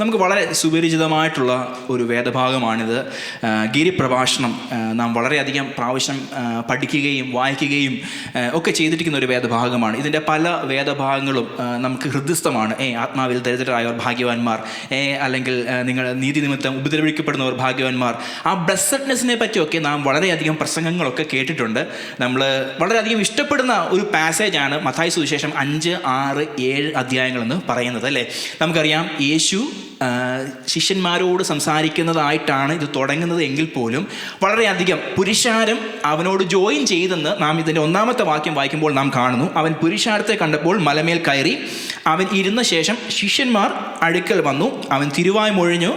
നമുക്ക് വളരെ സുപരിചിതമായിട്ടുള്ള ഒരു വേദഭാഗമാണിത്. ഗിരിപ്രഭാഷണം നാം വളരെയധികം പ്രാവശ്യം പഠിക്കുകയും വായിക്കുകയും ഒക്കെ ചെയ്തിരിക്കുന്ന ഒരു വേദഭാഗമാണ്. ഇതിൻ്റെ പല വേദഭാഗങ്ങളും നമുക്ക് ഹൃദയസ്ഥമാണ്. ആത്മാവിൽ ദരിദ്രരായവർ ഭാഗ്യവാന്മാർ, അല്ലെങ്കിൽ നിങ്ങൾ നീതി നിമിത്തം ഉപദ്രവിക്കപ്പെടുന്നവർ ഭാഗ്യവാന്മാർ. ആ ബ്ലെസ്സഡ്നെസ്സിനെ പറ്റിയൊക്കെ നാം വളരെയധികം പ്രസംഗങ്ങളൊക്കെ കേട്ടിട്ടുണ്ട്. നമ്മൾ വളരെയധികം ഇഷ്ടപ്പെടുന്ന ഒരു പാസേജാണ് മത്തായി സുവിശേഷം 5, 6, 7 അധ്യായങ്ങളെന്ന് പറയുന്നത്, അല്ലേ? നമുക്കറിയാം, യേശു ശിഷ്യന്മാരോട് സംസാരിക്കുന്നതായിട്ടാണ് ഇത് തുടങ്ങുന്നത് എങ്കിൽ പോലും വളരെയധികം പുരുഷാരം അവനോട് ജോയിൻ ചെയ്തെന്ന് നാം ഇതിൻ്റെ 1-ാമത്തെ വാക്യം വായിക്കുമ്പോൾ നാം കാണുന്നു. അവൻ പുരുഷാരത്തെ കണ്ടപ്പോൾ മലമേൽ കയറി അവൻ ഇരുന്ന ശേഷം ശിഷ്യന്മാർ അടുക്കൽ വന്നു. അവൻ തിരുവായ് മൊഴിഞ്ഞു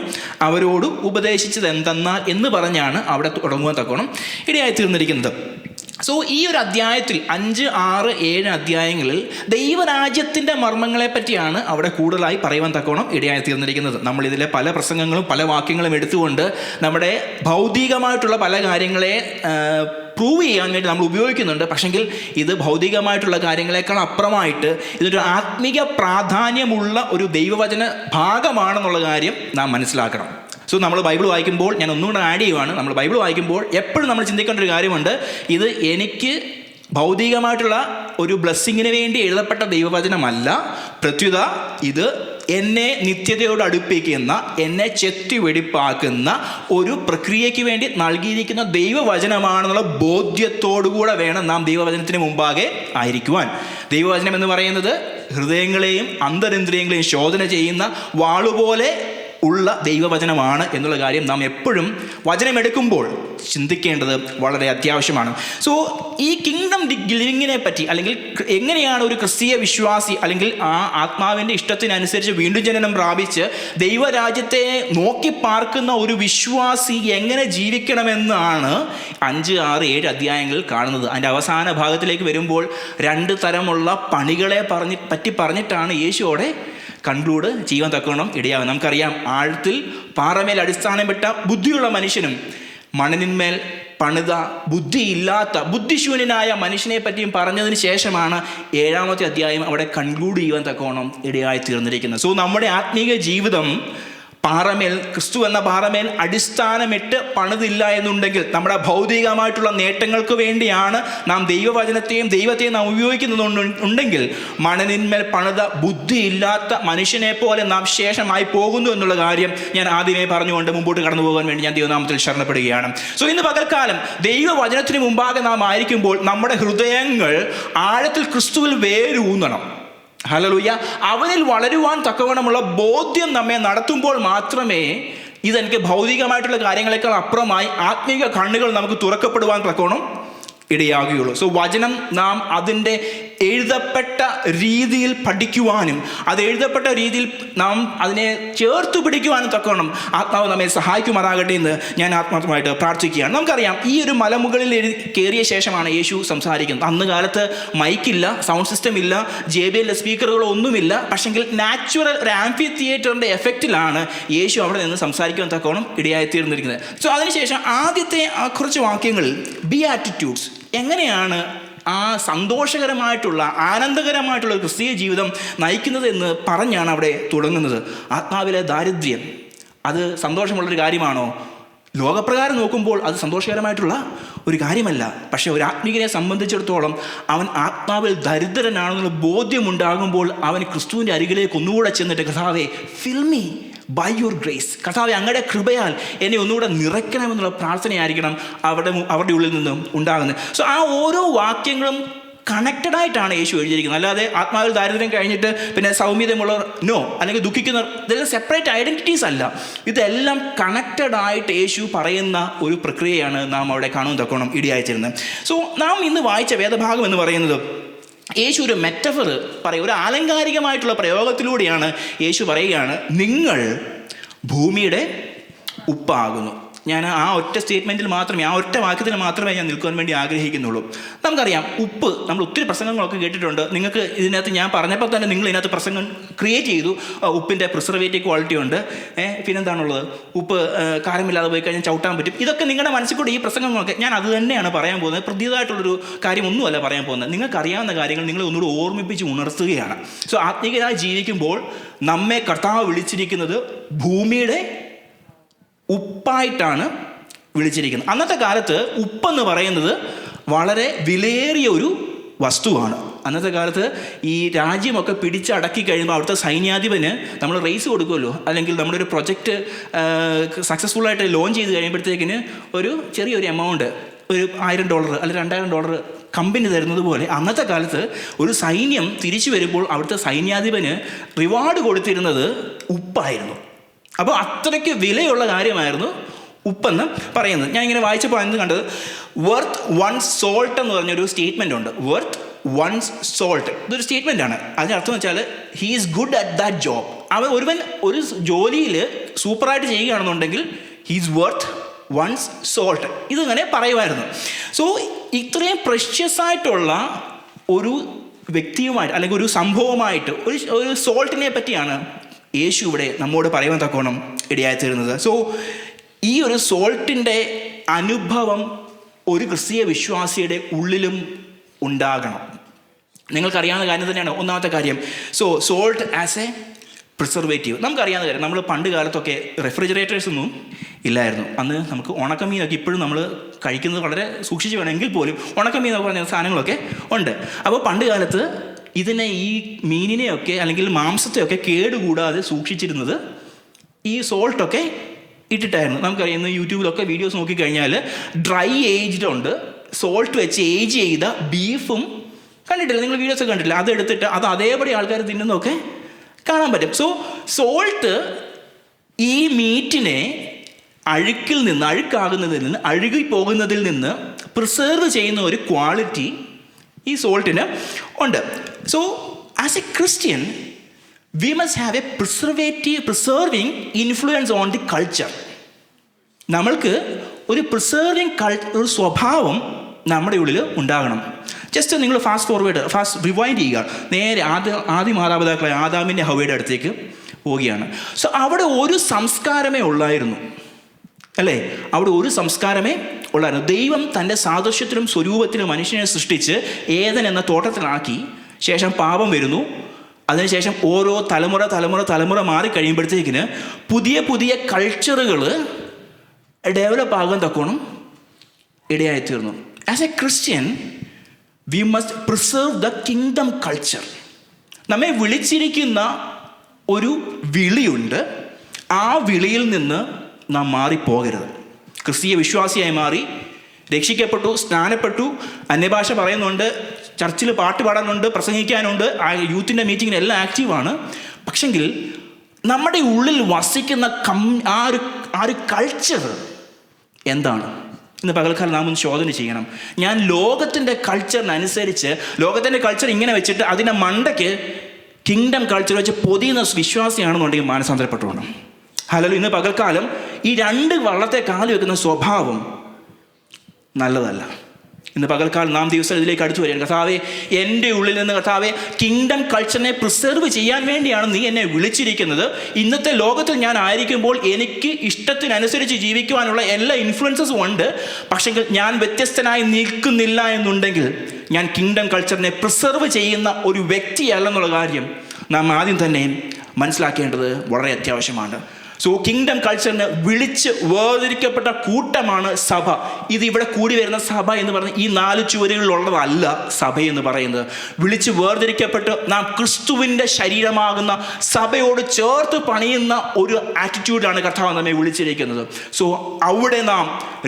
അവരോട് ഉപദേശിച്ചത് എന്തെന്നാൽ എന്ന് പറഞ്ഞാണ് അവിടെ തുടങ്ങുവാൻ തക്കോണം ഇടയായി തീർന്നിരിക്കുന്നത്. സോ ഈ ഒരു അധ്യായത്തിൽ 5, 6, 7 അധ്യായങ്ങളിൽ ദൈവരാജ്യത്തിൻ്റെ മർമ്മങ്ങളെ പറ്റിയാണ് അവിടെ കൂടുതലായി പറയുവാൻ തക്കോണം ഇടയായി തീർന്നിരിക്കുന്നത്. നമ്മളിതിലെ പല പ്രസംഗങ്ങളും പല വാക്യങ്ങളും എടുത്തുകൊണ്ട് നമ്മുടെ ഭൗതികമായിട്ടുള്ള പല കാര്യങ്ങളെ പ്രൂവ് ചെയ്യാൻ വേണ്ടി നമ്മൾ ഉപയോഗിക്കുന്നുണ്ട്. പക്ഷെങ്കിൽ ഇത് ഭൗതികമായിട്ടുള്ള കാര്യങ്ങളെക്കാൾ അപ്പുറമായിട്ട് ഇതൊരു ആത്മീക പ്രാധാന്യമുള്ള ഒരു ദൈവവചന ഭാഗമാണെന്നുള്ള കാര്യം നാം മനസ്സിലാക്കണം. സോ നമ്മൾ ബൈബിൾ വായിക്കുമ്പോൾ, ഞാൻ ഒന്നുകൂടെ ആഡ് ചെയ്യുവാണ്, നമ്മൾ ബൈബിൾ വായിക്കുമ്പോൾ എപ്പോഴും നമ്മൾ ചിന്തിക്കേണ്ട ഒരു കാര്യമുണ്ട്. ഇത് എനിക്ക് ഭൗതികമായിട്ടുള്ള ഒരു ബ്ലെസ്സിങ്ങിന് വേണ്ടി എഴുതപ്പെട്ട ദൈവവചനമല്ല. പ്രത്യുത ഇത് എന്നെ നിത്യതയോട് അടുപ്പിക്കുന്ന, എന്നെ ചെത്തി വെടിപ്പാക്കുന്ന ഒരു പ്രക്രിയയ്ക്ക് വേണ്ടി നൽകിയിരിക്കുന്ന ദൈവവചനമാണെന്നുള്ള ബോധ്യത്തോടുകൂടെ വേണം നാം ദൈവവചനത്തിന് മുമ്പാകെ ആയിരിക്കുവാൻ. ദൈവവചനം എന്ന് പറയുന്നത് ഹൃദയങ്ങളെയും അന്തരിന്ദ്രിയങ്ങളെയും ശോധന ചെയ്യുന്ന വാളുപോലെ ഉള്ള ദൈവവചനമാണ് എന്നുള്ള കാര്യം നാം എപ്പോഴും വചനമെടുക്കുമ്പോൾ ചിന്തിക്കേണ്ടത് വളരെ അത്യാവശ്യമാണ്. സോ ഈ കിങ്ഡം ലിവിങ്ങിനെ പറ്റി, അല്ലെങ്കിൽ എങ്ങനെയാണ് ഒരു ക്രിസ്തീയ വിശ്വാസി അല്ലെങ്കിൽ ആ ആത്മാവിൻ്റെ ഇഷ്ടത്തിനനുസരിച്ച് വീണ്ടും ജനനം പ്രാപിച്ച് ദൈവരാജ്യത്തെ നോക്കി പാർക്കുന്ന ഒരു വിശ്വാസി എങ്ങനെ ജീവിക്കണമെന്നാണ് 5, 6, 7 അധ്യായങ്ങളിൽ കാണുന്നത്. അതിൻ്റെ അവസാന ഭാഗത്തിലേക്ക് വരുമ്പോൾ 2 തരമുള്ള പണികളെ പറ്റി പറഞ്ഞിട്ടാണ് യേശുവോടെ കൺക്ലൂഡ് ചെയ്യാൻ തക്കണം ഇടയാകും. നമുക്കറിയാം, ആഴത്തിൽ പാറമേൽ അടിസ്ഥാനപ്പെട്ട ബുദ്ധിയുള്ള മനുഷ്യനും മണലിന്മേൽ പണിത ബുദ്ധിയില്ലാത്ത ബുദ്ധിശൂന്യനായ മനുഷ്യനെ പറ്റിയും പറഞ്ഞതിന് ശേഷമാണ് 7-ാമത്തെ അധ്യായം അവിടെ കൺക്ലൂഡ് ചെയ്യാൻ തക്കോണം ഇടയായി തീർന്നിരിക്കുന്നത്. സോ നമ്മുടെ ആത്മീയ ജീവിതം പാറമേൽ, ക്രിസ്തു എന്ന പാറമേൽ അടിസ്ഥാനമിട്ട് പണിതില്ല എന്നുണ്ടെങ്കിൽ, നമ്മുടെ ഭൗതികമായിട്ടുള്ള നേട്ടങ്ങൾക്ക് വേണ്ടിയാണ് നാം ദൈവവചനത്തെയും ദൈവത്തെയും നാം ഉപയോഗിക്കുന്നുണ്ടെങ്കിൽ, മണലിന്മേൽ പണിത ബുദ്ധിയില്ലാത്ത മനുഷ്യനെ പോലെ നാം ശേഷമായി പോകുന്നു എന്നുള്ള കാര്യം ഞാൻ ആദ്യമേ പറഞ്ഞുകൊണ്ട് മുമ്പോട്ട് കടന്നു പോകാൻ വേണ്ടി ഞാൻ ദൈവനാമത്തിൽ ശരണപ്പെടുകയാണ്. സോ ഇന്ന് പകൽക്കാലം ദൈവവചനത്തിന് മുമ്പാകെ നാം ആയിരിക്കുമ്പോൾ നമ്മുടെ ഹൃദയങ്ങൾ ആഴത്തിൽ ക്രിസ്തുവിൽ വേരൂന്നണം. ഹല്ലേലൂയ. അവനിൽ വളരുവാൻ തക്കവണ്ണമുള്ള ബോധ്യം നമ്മെ നടത്തുമ്പോൾ മാത്രമേ ഇതെനിക്ക് ഭൗതികമായിട്ടുള്ള കാര്യങ്ങളെക്കാൾ അപ്പുറമായി ആത്മീക കണ്ണുകൾ നമുക്ക് തുറക്കപ്പെടുവാൻ തക്കവണ്ണം ഇടയാകുകയുള്ളൂ. സോ വചനം നാം അതിൻ്റെ എഴുതപ്പെട്ട രീതിയിൽ പഠിക്കുവാനും അത് എഴുതപ്പെട്ട രീതിയിൽ നാം അതിനെ ചേർത്ത് പിടിക്കുവാനും തക്കവണ്ണം ആത്മാവ് നമ്മെ സഹായിക്കുമാറാകട്ടെ എന്ന് ഞാൻ ആത്മാർത്ഥമായിട്ട് പ്രാർത്ഥിക്കുകയാണ്. നമുക്കറിയാം, ഈ ഒരു മലമുകളിൽ കയറിയ ശേഷമാണ് യേശു സംസാരിക്കുന്നത്. അന്ന് കാലത്ത് മൈക്കില്ല, സൗണ്ട് സിസ്റ്റം ഇല്ല, JBL സ്പീക്കറുകളോ ഒന്നുമില്ല. പക്ഷെങ്കിൽ നാച്ചുറൽ ഒരു ആംഫി തിയേറ്ററിൻ്റെ എഫക്റ്റിലാണ് യേശു അവിടെ നിന്ന് സംസാരിക്കുവാൻ തക്കവണ്ണം ഇടയായിത്തീർന്നിരിക്കുന്നത്. സോ അതിനുശേഷം ആദ്യത്തെ കുറച്ച് വാക്യങ്ങളിൽ ബിയാറ്റിറ്റ്യൂഡ്സ്, എങ്ങനെയാണ് ആ സന്തോഷകരമായിട്ടുള്ള ആനന്ദകരമായിട്ടുള്ള ക്രിസ്തീയ ജീവിതം നയിക്കുന്നത് എന്ന് പറഞ്ഞാണ് അവിടെ തുടങ്ങുന്നത്. ആത്മാവിലെ ദാരിദ്ര്യം അത് സന്തോഷമുള്ളൊരു കാര്യമാണോ? ലോകപ്രകാരം നോക്കുമ്പോൾ അത് സന്തോഷകരമായിട്ടുള്ള ഒരു കാര്യമല്ല. പക്ഷേ ഒരു ആത്മീകനെ സംബന്ധിച്ചിടത്തോളം അവൻ ആത്മാവിൽ ദരിദ്രനാണെന്നുള്ള ബോധ്യമുണ്ടാകുമ്പോൾ അവൻ ക്രിസ്തുവിൻ്റെ അരികിലേക്ക് ഒന്നുകൂടെ ചെന്നിട്ട്, കർത്താവേ fill me by your grace, കർത്താവേ അങ്ങയുടെ കൃപയാൽ എന്നെ ഒന്നുകൂടെ നിറയ്ക്കണമെന്നുള്ള പ്രാർത്ഥനയായിരിക്കണം അവരുടെ ഉള്ളിൽ നിന്നും ഉണ്ടാകുന്നത്. സോ ആ ഓരോ വാക്യങ്ങളും കണക്റ്റഡ് ആയിട്ടാണ് യേശു എഴുതിയിരിക്കുന്നത്. അല്ലാതെ ആത്മാവിൽ ദാരിദ്ര്യം കഴിഞ്ഞിട്ട് പിന്നെ സൗമ്യതമുള്ളവർ നോ, അല്ലെങ്കിൽ ദുഃഖിക്കുന്നവർ, ഇതെല്ലാം സെപ്പറേറ്റ് ഐഡൻറ്റിറ്റീസ് അല്ല. ഇതെല്ലാം കണക്റ്റഡ് ആയിട്ട് യേശു പറയുന്ന ഒരു പ്രക്രിയയാണ് നാം അവിടെ കാണുവാൻ തക്കോണം ഇടയായിത്തീരുന്നത്. സോ നാം ഇന്ന് വായിച്ച വേദഭാഗം എന്ന് പറയുന്നത് യേശു ഒരു മെറ്റഫർ പറയും, ഒരു ആലങ്കാരികമായിട്ടുള്ള പ്രയോഗത്തിലൂടെയാണ് യേശു പറയുകയാണ്, നിങ്ങൾ ഭൂമിയുടെ ഉപ്പാകുന്നു. ഞാൻ ആ ഒറ്റ സ്റ്റേറ്റ്മെൻറ്റിൽ മാത്രമേ, ആ ഒറ്റ വാക്യത്തിൽ മാത്രമേ ഞാൻ നിൽക്കുവാൻ വേണ്ടി ആഗ്രഹിക്കുന്നുള്ളൂ. നമുക്കറിയാം ഉപ്പ്, നമ്മൾ ഒത്തിരി പ്രസംഗങ്ങളൊക്കെ കേട്ടിട്ടുണ്ട്. നിങ്ങൾക്ക് ഇതിനകത്ത് ഞാൻ പറഞ്ഞപ്പോൾ തന്നെ നിങ്ങൾ ഇതിനകത്ത് പ്രസംഗം ക്രിയേറ്റ് ചെയ്തു. ഉപ്പിൻ്റെ പ്രിസർവേറ്റീവ് ക്വാളിറ്റി ഉണ്ട്, പിന്നെന്താണുള്ളത്, ഉപ്പ് കാരമില്ലാതെ പോയി കഴിഞ്ഞാൽ ചവിട്ടാൻ പറ്റും. ഇതൊക്കെ നിങ്ങളുടെ മനസ്സിൽ കൂടെ ഈ പ്രസംഗങ്ങളൊക്കെ, ഞാൻ അത് തന്നെയാണ് പറയാൻ പോകുന്നത്. പുതിയതായിട്ടുള്ളൊരു കാര്യമൊന്നുമല്ല പറയാൻ പോകുന്നത്. നിങ്ങൾക്കറിയാവുന്ന കാര്യങ്ങൾ നിങ്ങളെ ഒന്നുകൂടി ഓർമ്മിപ്പിച്ച് ഉണർത്തുകയാണ്. സോ ആത്മീയരായി ജീവിക്കുമ്പോൾ നമ്മെ കർത്താവ് വിളിച്ചിരിക്കുന്നത് ഭൂമിയുടെ ഉപ്പായിട്ടാണ് വിളിച്ചിരിക്കുന്നത്. അന്നത്തെ കാലത്ത് ഉപ്പെന്ന് പറയുന്നത് വളരെ വിലയേറിയ ഒരു വസ്തുവാണ്. അന്നത്തെ കാലത്ത് ഈ രാജ്യമൊക്കെ പിടിച്ചടക്കി കഴിയുമ്പോൾ അവിടുത്തെ സൈന്യാധിപന് നമ്മൾ റേസ് കൊടുക്കുമല്ലോ, അല്ലെങ്കിൽ നമ്മുടെ ഒരു പ്രൊജക്റ്റ് സക്സസ്ഫുള്ളായിട്ട് ലോഞ്ച് ചെയ്ത് കഴിയുമ്പോഴത്തേക്കിന് ഒരു ചെറിയൊരു എമൗണ്ട്, ഒരു $1000 അല്ലെങ്കിൽ $2000 കമ്പനി തരുന്നത് പോലെ അന്നത്തെ കാലത്ത് ഒരു സൈന്യം തിരിച്ചു വരുമ്പോൾ അവിടുത്തെ സൈന്യാധിപന് റിവാർഡ് കൊടുത്തിരുന്നത് ഉപ്പായിരുന്നു. അപ്പോൾ അത്രയ്ക്ക് വിലയുള്ള കാര്യമായിരുന്നു ഉപ്പെന്ന് പറയുന്നത്. ഞാൻ ഇങ്ങനെ വായിച്ചപ്പോൾ എന്ത് കണ്ടത്, വർത്ത് വൺസ് സോൾട്ട് എന്ന് പറഞ്ഞൊരു സ്റ്റേറ്റ്മെൻ്റ് ഉണ്ട്. വർത്ത് വൺസ് സോൾട്ട്, ഇതൊരു സ്റ്റേറ്റ്മെൻ്റാണ്. അതിൻ്റെ അർത്ഥം എന്ന് വെച്ചാൽ he is good at that job. ഒരുവൻ ഒരു ജോലിയിൽ സൂപ്പറായിട്ട് ചെയ്യുകയാണെന്നുണ്ടെങ്കിൽ he is worth one's salt. ഇതിങ്ങനെ പറയുമായിരുന്നു. സോ ഇത്രയും പ്രഷ്യസ് ആയിട്ടുള്ള ഒരു വ്യക്തിയുമായിട്ട് അല്ലെങ്കിൽ ഒരു സംഭവമായിട്ട് ഒരു സോൾട്ടിനെ പറ്റിയാണ് യേശു ഇവിടെ നമ്മോട് പറയുവാൻ തക്കോണം ഇടയായി തീരുന്നത്. സോ ഈ ഒരു സോൾട്ടിൻ്റെ അനുഭവം ഒരു ക്രിസ്തീയ വിശ്വാസിയുടെ ഉള്ളിലും ഉണ്ടാകണം. നിങ്ങൾക്കറിയാവുന്ന കാര്യം തന്നെയാണ് ഒന്നാമത്തെ കാര്യം. So salt as A preservative. നമുക്കറിയാവുന്ന കാര്യം, നമ്മൾ പണ്ട് കാലത്തൊക്കെ റെഫ്രിജറേറ്റേഴ്സ് ഒന്നും ഇല്ലായിരുന്നു. അന്ന് നമുക്ക് ഉണക്കമീനൊക്കെ ഇപ്പോഴും നമ്മൾ കഴിക്കുന്നത് വളരെ സൂക്ഷിച്ച് വേണമെങ്കിൽ പോലും ഉണക്കമീനൊക്കെ പറഞ്ഞ സാധനങ്ങളൊക്കെ ഉണ്ട്. അപ്പോൾ പണ്ട് കാലത്ത് ഇതിനെ, ഈ മീനിനെയൊക്കെ അല്ലെങ്കിൽ മാംസത്തെയൊക്കെ കേടുകൂടാതെ സൂക്ഷിച്ചിരുന്നത് ഈ സോൾട്ടൊക്കെ ഇട്ടിട്ടായിരുന്നു. നമുക്കറിയാം, ഇന്ന് യൂട്യൂബിലൊക്കെ വീഡിയോസ് നോക്കിക്കഴിഞ്ഞാൽ ഡ്രൈ ഏജ്ഡ് ഉണ്ട്, സോൾട്ട് വെച്ച് ഏജ് ചെയ്ത ബീഫും കണ്ടിട്ടില്ല, നിങ്ങൾ വീഡിയോസ് കണ്ടിട്ടില്ല, അതെടുത്തിട്ട് അത് അതേപടി ആൾക്കാർ തിന്നുന്നതൊക്കെ കാണാൻ പറ്റും. സോ സോൾട്ട് ഈ മീറ്റിനെ അഴുക്കാകുന്നതിൽ നിന്ന്, അഴുകി പോകുന്നതിൽ നിന്ന് പ്രിസർവ് ചെയ്യുന്ന ഒരു ക്വാളിറ്റി ഈ സോൾട്ടിന് ഉണ്ട്. So as a Christian we must have A preserving influence on the culture. നമ്മൾക്ക് ഒരു ഒരു സ്വഭാവം നമ്മുടെ ഉള്ളിൽ ഉണ്ടാകണം. ജസ്റ്റ് നിങ്ങൾ ഫാസ്റ്റ് റിവൈൻഡ് ചെയ്യുക, നേരെ ആദ്യ മാതാപിതാക്കളായ ആദാമിൻ്റെ ഹവ്വയുടെ അടുത്തേക്ക് പോവുകയാണ്. സോ അവിടെ ഒരു സംസ്കാരമേ ഉള്ളായിരുന്നു, അല്ലേ? അവിടെ ഒരു സംസ്കാരമേ ഉള്ളായിരുന്നു. ദൈവം തൻ്റെ സാദൃശ്യത്തിലും സ്വരൂപത്തിലും മനുഷ്യനെ സൃഷ്ടിച്ച് ഏദൻ എന്ന തോട്ടത്തിലാക്കി. ശേഷം പാപം വരുന്നു. അതിനുശേഷം ഓരോ തലമുറ മാറിക്കഴിയുമ്പോഴത്തേക്കിന് പുതിയ പുതിയ കൾച്ചറുകൾ ഡെവലപ്പ് ആകാൻ തക്കോണം ഇടയായിത്തീർന്നു. As a Christian we must preserve the kingdom culture. നമ്മെ വിളിച്ചിരിക്കുന്ന ഒരു വിളിയുണ്ട്. ആ വിളിയിൽ നിന്ന് നാം മാറിപ്പോകരുത്. ക്രിസ്തീയ വിശ്വാസിയായി മാറി, രക്ഷിക്കപ്പെട്ടു, സ്നാനപ്പെട്ടു, അന്യഭാഷ പറയുന്നുണ്ട്, ചർച്ചിൽ പാട്ട് പാടാനുണ്ട്, പ്രസംഗിക്കാനുണ്ട്, യൂത്തിൻ്റെ മീറ്റിങ്ങിനെല്ലാം ആക്റ്റീവാണ്. പക്ഷെങ്കിൽ നമ്മുടെ ഉള്ളിൽ വസിക്കുന്ന ആ ഒരു കൾച്ചർ എന്താണ്? ഇന്ന് പകൽക്കാലം നാം ഒന്ന് ശോധന ചെയ്യണം. ഞാൻ ലോകത്തിൻ്റെ കൾച്ചറിനനുസരിച്ച്, ലോകത്തിൻ്റെ കൾച്ചർ ഇങ്ങനെ വെച്ചിട്ട് അതിൻ്റെ മണ്ടയ്ക്ക് കിങ്ഡം കൾച്ചർ വെച്ച് പൊതിയുന്ന വിശ്വാസിയാണെന്നുണ്ടെങ്കിൽ മാനസാന്തരപ്പെട്ടുകൊണ്ട് ഹല്ലേലൂയ. ഇന്ന് പകൽക്കാലം ഈ രണ്ട് വള്ളത്തെ കാല് വെക്കുന്ന സ്വഭാവം നല്ലതല്ല. ഇന്ന് പകൽക്കാലം നാം ദിവസം ഇതിലേക്ക് അടുത്തു വരികയാണ്. കർത്താവേ, എൻ്റെ ഉള്ളിൽ നിന്ന് കർത്താവേ, കിങ്ഡം കൾച്ചറിനെ പ്രിസർവ് ചെയ്യാൻ വേണ്ടിയാണ് നീ എന്നെ വിളിച്ചിരിക്കുന്നത്. ഇന്നത്തെ ലോകത്തിൽ ഞാൻ ആയിരിക്കുമ്പോൾ എനിക്ക് ഇഷ്ടത്തിനനുസരിച്ച് ജീവിക്കുവാനുള്ള എല്ലാ ഇൻഫ്ലുവൻസസും ഉണ്ട്. പക്ഷേ ഞാൻ വ്യത്യസ്തനായി നിൽക്കുന്നില്ല എന്നുണ്ടെങ്കിൽ ഞാൻ കിങ്ഡം കൾച്ചറിനെ പ്രിസർവ് ചെയ്യുന്ന ഒരു വ്യക്തിയല്ലെന്നുള്ള കാര്യം നാം ആദ്യം തന്നെ മനസ്സിലാക്കേണ്ടത് വളരെ അത്യാവശ്യമാണ്. സോ കിങ്ഡം കൾച്ചറിന് വിളിച്ച് വേർതിരിക്കപ്പെട്ട കൂട്ടമാണ് സഭ. ഇതിവിടെ കൂടി വരുന്ന സഭ എന്ന് പറഞ്ഞാൽ ഈ 4 ചുവരുകളിലുള്ളതല്ല സഭ എന്ന് പറയുന്നത്. വിളിച്ച് വേർതിരിക്കപ്പെട്ട് നാം ക്രിസ്തുവിൻ്റെ ശരീരമാകുന്ന സഭയോട് ചേർത്ത് പണിയുന്ന ഒരു ആറ്റിറ്റ്യൂഡാണ് കർത്താവ് നമ്മെ വിളിച്ചിരിക്കുന്നത്. സോ അവിടെ നാം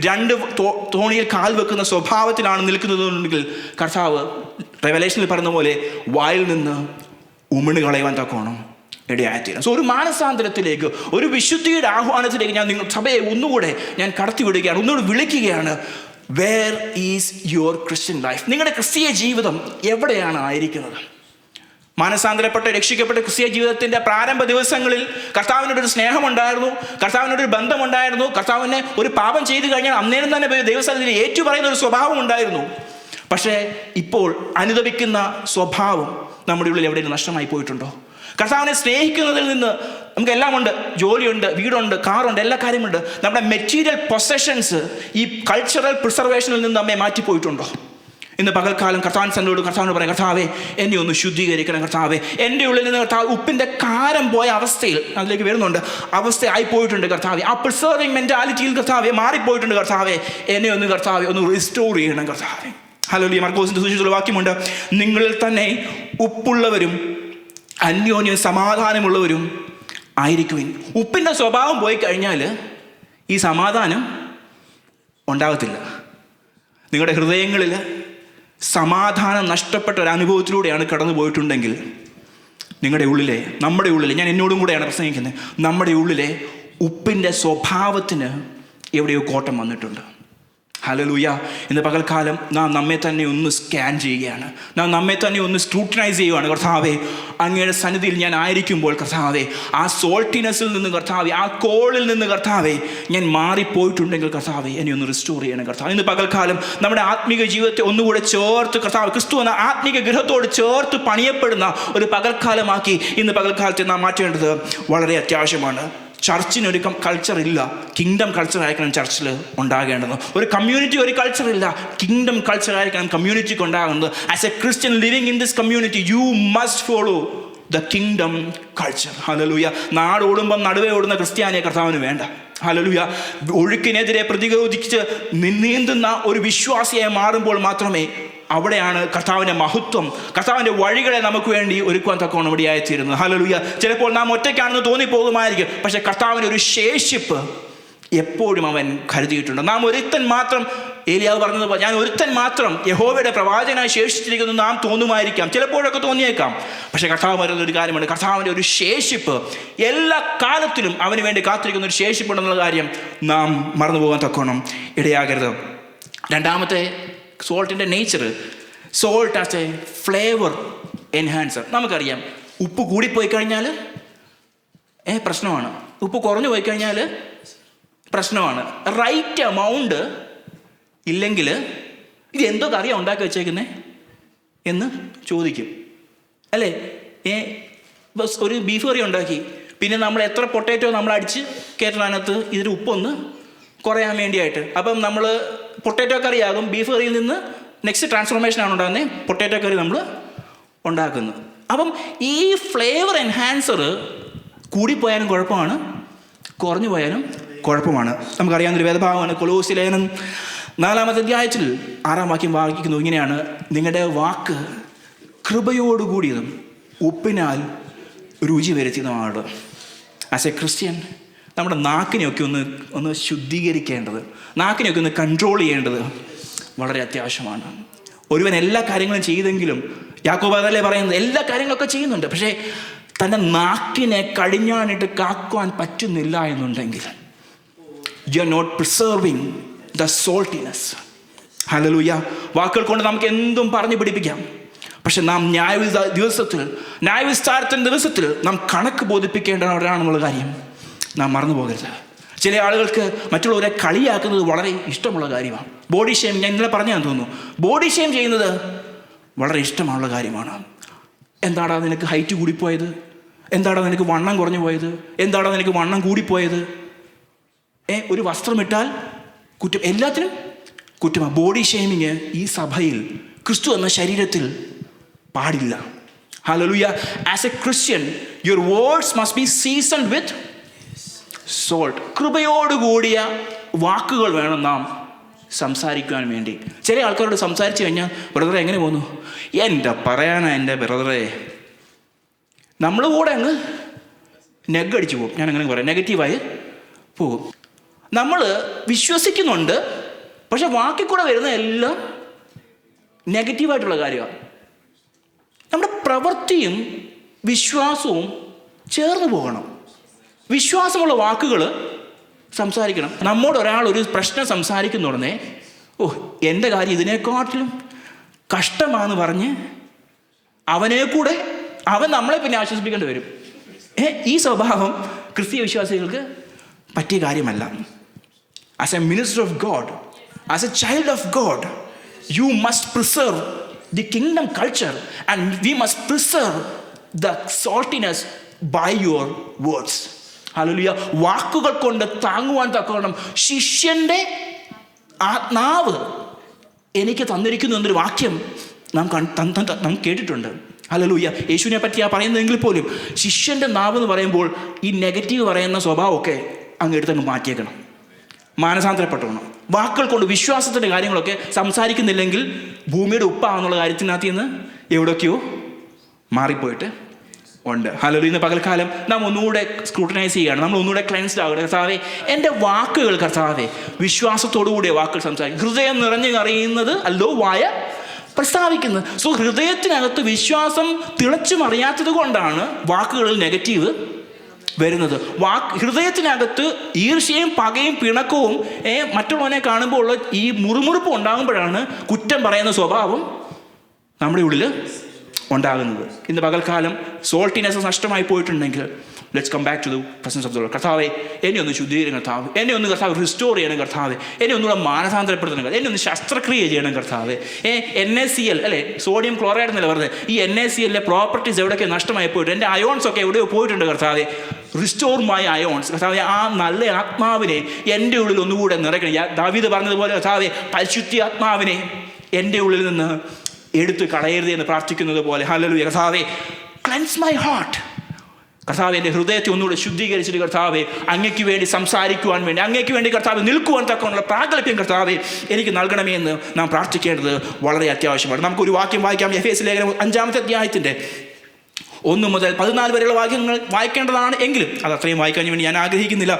2 തോണിയിൽ കാൽ വെക്കുന്ന സ്വഭാവത്തിലാണ് നിൽക്കുന്നതെന്നുണ്ടെങ്കിൽ കർത്താവ് റെവലേഷനിൽ പറഞ്ഞ പോലെ വായിൽ നിന്ന് ഉമിണ് കളയുവാൻ തക്കോണം ഇടയായിത്തീരും. സോ ഒരു മാനസാന്തരത്തിലേക്ക്, ഒരു വിശുദ്ധിയുടെ ആഹ്വാനത്തിലേക്ക് നിങ്ങൾ സഭയെ ഒന്നുകൂടെ ഞാൻ കടത്തിവിടുകയാണ്, ഒന്നുകൂടെ വിളിക്കുകയാണ്. Where is your Christian life? നിങ്ങളുടെ ക്രിസ്തീയ ജീവിതം എവിടെയാണ് ആയിരിക്കുന്നത്? മാനസാന്തരപ്പെട്ട് രക്ഷിക്കപ്പെട്ട ക്രിസ്തീയ ജീവിതത്തിൻ്റെ പ്രാരംഭ ദിവസങ്ങളിൽ കർത്താവിനോടൊരു സ്നേഹമുണ്ടായിരുന്നു, കർത്താവിനോടൊരു ബന്ധമുണ്ടായിരുന്നു. കർത്താവിനെ ഒരു പാപം ചെയ്തു കഴിഞ്ഞാൽ അന്നേരം തന്നെ ദൈവസ്ഥലത്തിൽ ഏറ്റുപറയുന്ന ഒരു സ്വഭാവം ഉണ്ടായിരുന്നു. പക്ഷേ ഇപ്പോൾ അനുദപിക്കുന്ന സ്വഭാവം നമ്മുടെ ഉള്ളിൽ എവിടെയെങ്കിലും നഷ്ടമായി പോയിട്ടുണ്ടോ? കർത്താവിനെ സ്നേഹിക്കുന്നതിൽ നിന്ന് നമുക്കെല്ലാം ഉണ്ട്, ജോലിയുണ്ട്, വീടുണ്ട്, കാറുണ്ട്, എല്ലാ കാര്യമുണ്ട്. നമ്മുടെ മെറ്റീരിയൽ പൊസഷൻസ് ഈ കൾച്ചറൽ പ്രിസർവേഷനിൽ നിന്ന് നമ്മെ മാറ്റിപ്പോയിട്ടുണ്ടോ? ഇന്ന് പകൽക്കാലം കർത്താവിനോട് പറയാം, കർത്താവേ എന്നെ ഒന്ന് ശുദ്ധീകരിക്കണം. കർത്താവേ, എൻ്റെ ഉള്ളിൽ നിന്ന് കർത്താവ് ഉപ്പിൻ്റെ കാരം പോയ അവസ്ഥയിൽ, അതിലേക്ക് വരുന്നുണ്ട്, അവസ്ഥയായി പോയിട്ടുണ്ട് കർത്താവേ. ആ പ്രിസർവിങ് മെൻറ്റാലിറ്റിയിൽ കർത്താവെ മാറിപ്പോയിട്ടുണ്ട് കർത്താവേ. എന്നെ ഒന്ന് കർത്താവെ ഒന്ന് റിസ്റ്റോർ ചെയ്യണം കർത്താവേ. ഹല്ലേലൂയ. മർക്കോസിന്റെ സുവിശേഷത്തിലെ വാക്യമുണ്ട്, നിങ്ങളിൽ തന്നെ ഉപ്പുള്ളവരും അന്യോന്യം സമാധാനമുള്ളവരും ആയിരിക്കുവിൻ. ഉപ്പിൻ്റെ സ്വഭാവം പോയി കഴിഞ്ഞാൽ ഈ സമാധാനം ഉണ്ടാകത്തില്ല. നിങ്ങളുടെ ഹൃദയങ്ങളിൽ സമാധാനം നഷ്ടപ്പെട്ട ഒരു അനുഭവത്തിലൂടെയാണ് കടന്നു പോയിട്ടുണ്ടെങ്കിൽ നിങ്ങളുടെ ഉള്ളിലെ, നമ്മുടെ ഉള്ളിലെ, ഞാൻ എന്നോടും കൂടെയാണ് പ്രസംഗിക്കുന്നത്, നമ്മുടെ ഉള്ളിലെ ഉപ്പിൻ്റെ സ്വഭാവത്തിന് എവിടെയോ കോട്ടം വന്നിട്ടുണ്ട്. ഹല്ലേലൂയ. ഇന്ന് പകൽക്കാലം നാം നമ്മെ തന്നെ ഒന്ന് സ്കാൻ ചെയ്യുകയാണ്, നാം നമ്മെ തന്നെ ഒന്ന് സ്ക്രൂട്ടനൈസ് ചെയ്യുകയാണ്. കർത്താവേ, അങ്ങയുടെ സന്നിധിയിൽ ഞാൻ ആയിരിക്കുമ്പോൾ കർത്താവേ, ആ സോൾട്ടിനെസ്സിൽ നിന്ന് കർത്താവേ, ആ കോളിൽ നിന്ന് കർത്താവേ, ഞാൻ മാറിപ്പോയിട്ടുണ്ടെങ്കിൽ കർത്താവേ എന്നെ ഒന്ന് റിസ്റ്റോർ ചെയ്യണം കർത്താവ്. ഇന്ന് പകൽക്കാലം നമ്മുടെ ആത്മീക ജീവിതത്തെ ഒന്നുകൂടെ ചേർത്ത് കർത്താവ്, ക്രിസ്തു എന്ന ആത്മീക ഗൃഹത്തോട് ചേർത്ത് പണിയപ്പെടുന്ന ഒരു പകൽക്കാലമാക്കി ഇന്ന് പകൽക്കാലത്തെ നാം മാറ്റേണ്ടത് വളരെ അത്യാവശ്യമാണ്. ചർച്ചിനൊരു കൾച്ചർ ഇല്ല, കിങ്ഡം കൾച്ചർ ആയിരിക്കണം ചർച്ചിൽ ഉണ്ടാകേണ്ടത്. ഒരു കമ്മ്യൂണിറ്റി ഒരു കൾച്ചർ ഇല്ല, കിങ്ഡം കൾച്ചർ ആയിരിക്കണം കമ്മ്യൂണിറ്റിക്ക് ഉണ്ടാകുന്നത്. As a Christian living in this community you must follow the kingdom culture. Hallelujah. നാടോടുമ്പം നടുവേ ഓടുന്ന ക്രിസ്ത്യാനിയെ കർത്താവിന് വേണ്ട. ഹല്ലേലൂയ. ഒഴുക്കിനെതിരെ പ്രതിരോധിച്ച് നീന്തുന്ന ഒരു വിശ്വാസിയായി മാറുമ്പോൾ മാത്രമേ അവിടെയാണ് കർത്താവിൻ്റെ മഹത്വം, കർത്താവിൻ്റെ വഴികളെ നമുക്ക് വേണ്ടി ഒരുക്കുവാൻ തക്കവണ്ണം ഇവിടെയായിത്തീരുന്നത്. ഹല്ലേലൂയ. ചിലപ്പോൾ നാം ഒറ്റയ്ക്കാണെന്ന് തോന്നിപ്പോകുമായിരിക്കും, പക്ഷേ കർത്താവിൻ്റെ ഒരു ശേഷിപ്പ് എപ്പോഴും അവൻ കരുതിയിട്ടുണ്ട്. നാം ഒരുത്തൻ മാത്രം, ഏലിയാവ് പറഞ്ഞത്, ഞാൻ ഒരുത്തൻ മാത്രം യഹോവയുടെ പ്രവാചകനായി ശേഷിച്ചിരിക്കുന്നു നാം തോന്നുമായിരിക്കാം, ചിലപ്പോഴൊക്കെ തോന്നിയേക്കാം. പക്ഷേ കർത്താവ് പറയുന്ന ഒരു കാര്യമുണ്ട്, കർത്താവിൻ്റെ ഒരു ശേഷിപ്പ് എല്ലാ കാലത്തിലും അവന് വേണ്ടി കാത്തിരിക്കുന്ന ഒരു ശേഷിപ്പുണ്ടെന്നുള്ള കാര്യം നാം മറന്നു പോകാൻ തക്കവണ്ണം ഇടയാകരുത്. രണ്ടാമത്തെ, സോൾട്ടിൻ്റെ nature, salt as a flavour enhancer. നമുക്കറിയാം, ഉപ്പ് കൂടിപ്പോയി കഴിഞ്ഞാൽ പ്രശ്നമാണ്, ഉപ്പ് കുറഞ്ഞു പോയി കഴിഞ്ഞാൽ പ്രശ്നമാണ്. റൈറ്റ് എമൗണ്ട് ഇല്ലെങ്കിൽ ഇത് എന്തോ കറിയാണ് ഉണ്ടാക്കി വെച്ചേക്കുന്നേ എന്ന് ചോദിക്കും, അല്ലേ? ഒരു ബീഫ് കറി ഉണ്ടാക്കി, പിന്നെ നമ്മൾ എത്ര പൊട്ടാറ്റോ നമ്മൾ അടിച്ച് കയറ്റണതിനകത്ത് ഇതിന് ഉപ്പൊന്ന് കുറയാൻ വേണ്ടിയായിട്ട്. അപ്പം നമ്മൾ പൊട്ടാറ്റോ കറിയാകും, ബീഫ് കറിയിൽ നിന്ന് നെക്സ്റ്റ് ട്രാൻസ്ഫോർമേഷനാണ് ഉണ്ടാകുന്നത്, പൊട്ടാറ്റോ കറി നമ്മൾ ഉണ്ടാക്കുന്നത്. അപ്പം ഈ ഫ്ലേവർ എൻഹാൻസർ കൂടിപ്പോയാലും കുഴപ്പമാണ്, കുറഞ്ഞു പോയാലും കുഴപ്പമാണ്. നമുക്കറിയാവുന്നൊരു വേദഭാഗമാണ് കൊലോസ്യ ലേഖനം 4-ാമത്തെ അധ്യായത്തിൽ 6-ാം വാക്യം വായിക്കുന്നു ഇങ്ങനെയാണ്, നിങ്ങളുടെ വാക്ക് കൃപയോടുകൂടിയതും ഉപ്പിനാൽ രുചി വരുത്തിയതുമാണ്. ആസ് എ ക്രിസ്ത്യൻ നമ്മുടെ നാക്കിനെയൊക്കെ ഒന്ന് ശുദ്ധീകരിക്കേണ്ടത്, നാക്കിനെയൊക്കെ ഒന്ന് കൺട്രോൾ ചെയ്യേണ്ടത് വളരെ അത്യാവശ്യമാണ്. ഒരുവൻ എല്ലാ കാര്യങ്ങളും ചെയ്തെങ്കിലും, യാക്കോബ് അതല്ലേ പറയുന്നത്, എല്ലാ കാര്യങ്ങളൊക്കെ ചെയ്യുന്നുണ്ട്, പക്ഷേ തൻ്റെ നാക്കിനെ കടിഞ്ഞാണിട്ട് കാക്കുവാൻ പറ്റുന്നില്ല എന്നുണ്ടെങ്കിൽ you are not preserving the saltiness. ഹല്ലേലൂയ. വാക്കുകൾ കൊണ്ട് നമുക്ക് എന്തും പറഞ്ഞു പിടിപ്പിക്കാം, പക്ഷെ നാം ന്യായവിസ്താരത്തിൻ്റെ ദിവസത്തിൽ നാം കണക്ക് ബോധിപ്പിക്കേണ്ടവരാണെന്നുള്ള കാര്യം നാം മറന്നു പോകരുത്. ചില ആളുകൾക്ക് മറ്റുള്ളവരെ കളിയാക്കുന്നത് വളരെ ഇഷ്ടമുള്ള കാര്യമാണ്. ബോഡി ഷെയിം, ഞാൻ ഇന്നലെ പറഞ്ഞാൽ തോന്നുന്നു, ബോഡി ഷെയിം ചെയ്യുന്നത് വളരെ ഇഷ്ടമുള്ള കാര്യമാണ്. എന്താടാ നിനക്ക് ഹൈറ്റ് കൂടിപ്പോയത്, എന്താടാ നിനക്ക് വണ്ണം കുറഞ്ഞു പോയത്, എന്താടാ നിനക്ക് വണ്ണം കൂടിപ്പോയത്, ഒരു വസ്ത്രമിട്ടാൽ കുറ്റം, എല്ലാത്തിനും കുറ്റമാണ്. ബോഡി ഷെയിമിങ് ഈ സഭയിൽ, ക്രിസ്തു എന്ന ശരീരത്തിൽ പാടില്ല. Hallelujah. As a Christian your words must be seasoned with salt. കൃപയോടുകൂടിയ വാക്കുകൾ വേണം നാം സംസാരിക്കുവാൻ വേണ്ടി. ചില ആൾക്കാരോട് സംസാരിച്ചു കഴിഞ്ഞാൽ, ബ്രദറെ എങ്ങനെ പോകുന്നു, എൻ്റെ പറയാനാ എൻ്റെ ബ്രദറെ, നമ്മൾ കൂടെ അങ്ങ് നെഗടിച്ചു പോകും. ഞാൻ അങ്ങനെ പറയാം, നെഗറ്റീവായി പോകും. നമ്മൾ വിശ്വസിക്കുന്നുണ്ട്, പക്ഷെ വാക്കിൽ കൂടെ വരുന്ന എല്ലാം നെഗറ്റീവായിട്ടുള്ള കാര്യമാണ്. നമ്മുടെ പ്രവൃത്തിയും വിശ്വാസവും ചേർന്ന് പോകണം. വിശ്വാസമുള്ള വാക്കുകൾ സംസാരിക്കണം. നമ്മോട് ഒരാൾ ഒരു പ്രശ്നം സംസാരിക്കുന്ന ഉടനെ, എൻ്റെ കാര്യം ഇതിനെക്കാട്ടിലും കഷ്ടമാണെന്ന് പറഞ്ഞ് അവനെ കൂടെ അവൻ നമ്മളെ പിന്നെ ആശ്വസിപ്പിക്കേണ്ടി വരും. ഈ സ്വഭാവം ക്രിസ്തീയ വിശ്വാസികൾക്ക് പറ്റിയ കാര്യമല്ല. As a minister of God, as a child of God, you must preserve the kingdom culture and we must preserve the saltiness by your words. ഹല്ലേലൂയ. വാക്കുകൾ കൊണ്ട് താങ്ങുവാൻ തക്കവണ്ണം ശിഷ്യൻ്റെ നാവ് എനിക്ക് തന്നിരിക്കുന്നു എന്നൊരു വാക്യം നാം കേട്ടിട്ടുണ്ട്. ഹല്ലേലൂയ. യേശുവിനെ പറ്റിയാണ് പറയുന്നതെങ്കിൽ പോലും ശിഷ്യൻ്റെ നാവ് എന്ന് പറയുമ്പോൾ ഈ നെഗറ്റീവ് പറയുന്ന സ്വഭാവമൊക്കെ അങ്ങ് എടുത്തങ്ങ് മാറ്റിയേക്കണം, മാനസാന്തരപ്പെട്ടോണം. വാക്കുകൾ കൊണ്ട് വിശ്വാസത്തിൻ്റെ കാര്യങ്ങളൊക്കെ സംസാരിക്കുന്നില്ലെങ്കിൽ ഭൂമിയുടെ ഉപ്പാണെന്നുള്ള കാര്യത്തിനകത്ത് നിന്ന് എവിടെയൊക്കെയോ മാറിപ്പോയിട്ട് ഉണ്ട്. ഹല്ലേലൂയ. ഇന്ന് പകൽക്കാലം നാം ഒന്നുകൂടെ സ്ക്രൂട്ടനൈസ് ചെയ്യുകയാണ്, നമ്മൾ ഒന്നുകൂടെ ക്ലെൻസ്ഡ് ആകണം. കർത്താവേ, എൻ്റെ വാക്കുകൾ കർത്താവേ വിശ്വാസത്തോടുകൂടിയ വാക്കുകൾ സംസാരിക്കും. ഹൃദയം നിറഞ്ഞു അറിയുന്നത് അല്ലോ വായ പ്രസ്താവിക്കുന്നത്. സോ ഹൃദയത്തിനകത്ത് വിശ്വാസം തിളച്ചു മറിയാത്തത് കൊണ്ടാണ് വാക്കുകളിൽ നെഗറ്റീവ് വരുന്നത്. ഹൃദയത്തിനകത്ത് ഈർഷ്യയും പകയും പിണക്കവും മറ്റുള്ളവനെ കാണുമ്പോൾ ഉള്ള ഈ മുറുമുറുപ്പ് ഉണ്ടാകുമ്പോഴാണ് കുറ്റം പറയുന്ന സ്വഭാവം നമ്മുടെ ഉള്ളിൽ ഉണ്ടാകുന്നത്. ഇന്ന് പകൽക്കാലം സോൾട്ടിനെസ് നഷ്ടമായി പോയിട്ടുണ്ടെങ്കിൽ let's come back to the presence of the Lord. കർത്താവേ, എന്നെ ഒന്ന് ശുദ്ധീകരിക്കണം കർത്താവ്, എന്നെ ഒന്ന് കർത്താവ് റിസ്റ്റോർ ചെയ്യണം കർത്താവേ, എന്നെ ഒന്നുകൂടെ മാനസാന്തരപ്പെടുത്തണം, എന്നെ ഒന്ന് ശസ്ത്രക്രിയ ചെയ്യണം കർത്താവേ. NaCl അല്ലേ, സോഡിയം ക്ലോറൈഡ് എന്നല്ല പറഞ്ഞത്, ഈ NaCl പ്രോപ്പർട്ടീസ് എവിടെയൊക്കെ നഷ്ടമായി പോയിട്ട്, എൻ്റെ അയോൺസ് ഒക്കെ എവിടെയോ പോയിട്ടുണ്ട് കർത്താവേ. റിസ്റ്റോർ മൈ അയോൺസ് കർത്താവേ. ആ നല്ല ആത്മാവിനെ എൻ്റെ ഉള്ളിൽ ഒന്നുകൂടെ നിറയ്ക്കണം. ദാവീദ് പറഞ്ഞതുപോലെ കർത്താവേ, പരിശുദ്ധ ആത്മാവിനെ എൻ്റെ ഉള്ളിൽ നിന്ന് എടുത്ത് കളയരുത് എന്ന് പ്രാർത്ഥിക്കുന്നത് പോലെ. ഹല്ലേലൂയ. കർത്താവേ, ക്ലെൻസ് മൈ ഹാർട്ട്. കർത്താവേ, എൻ്റെ ഹൃദയത്തെ ഒന്നുകൂടെ ശുദ്ധീകരിച്ചിട്ട് കർത്താവേ, അങ്ങയ്ക്ക് വേണ്ടി സംസാരിക്കുവാൻ വേണ്ടി, അങ്ങയ്ക്ക് വേണ്ടി കർത്താവ് നിൽക്കുവാൻ തക്കമുള്ള പ്രാഗൽഭ്യം കർത്താവേ എനിക്ക് നൽകണമേ എന്ന് നാം പ്രാർത്ഥിക്കേണ്ടത് വളരെ അത്യാവശ്യമാണ്. നമുക്കൊരു വാക്യം വായിക്കാം. എഫേസ്യ ലേഖനം 5-ാമത്തെ അധ്യായത്തിൻ്റെ 1 മുതൽ 14 വരെയുള്ള വാക്യങ്ങൾ വായിക്കേണ്ടതാണ്, എങ്കിലും അത് അത്രയും വായിക്കാൻ വേണ്ടി ഞാൻ ആഗ്രഹിക്കുന്നില്ല.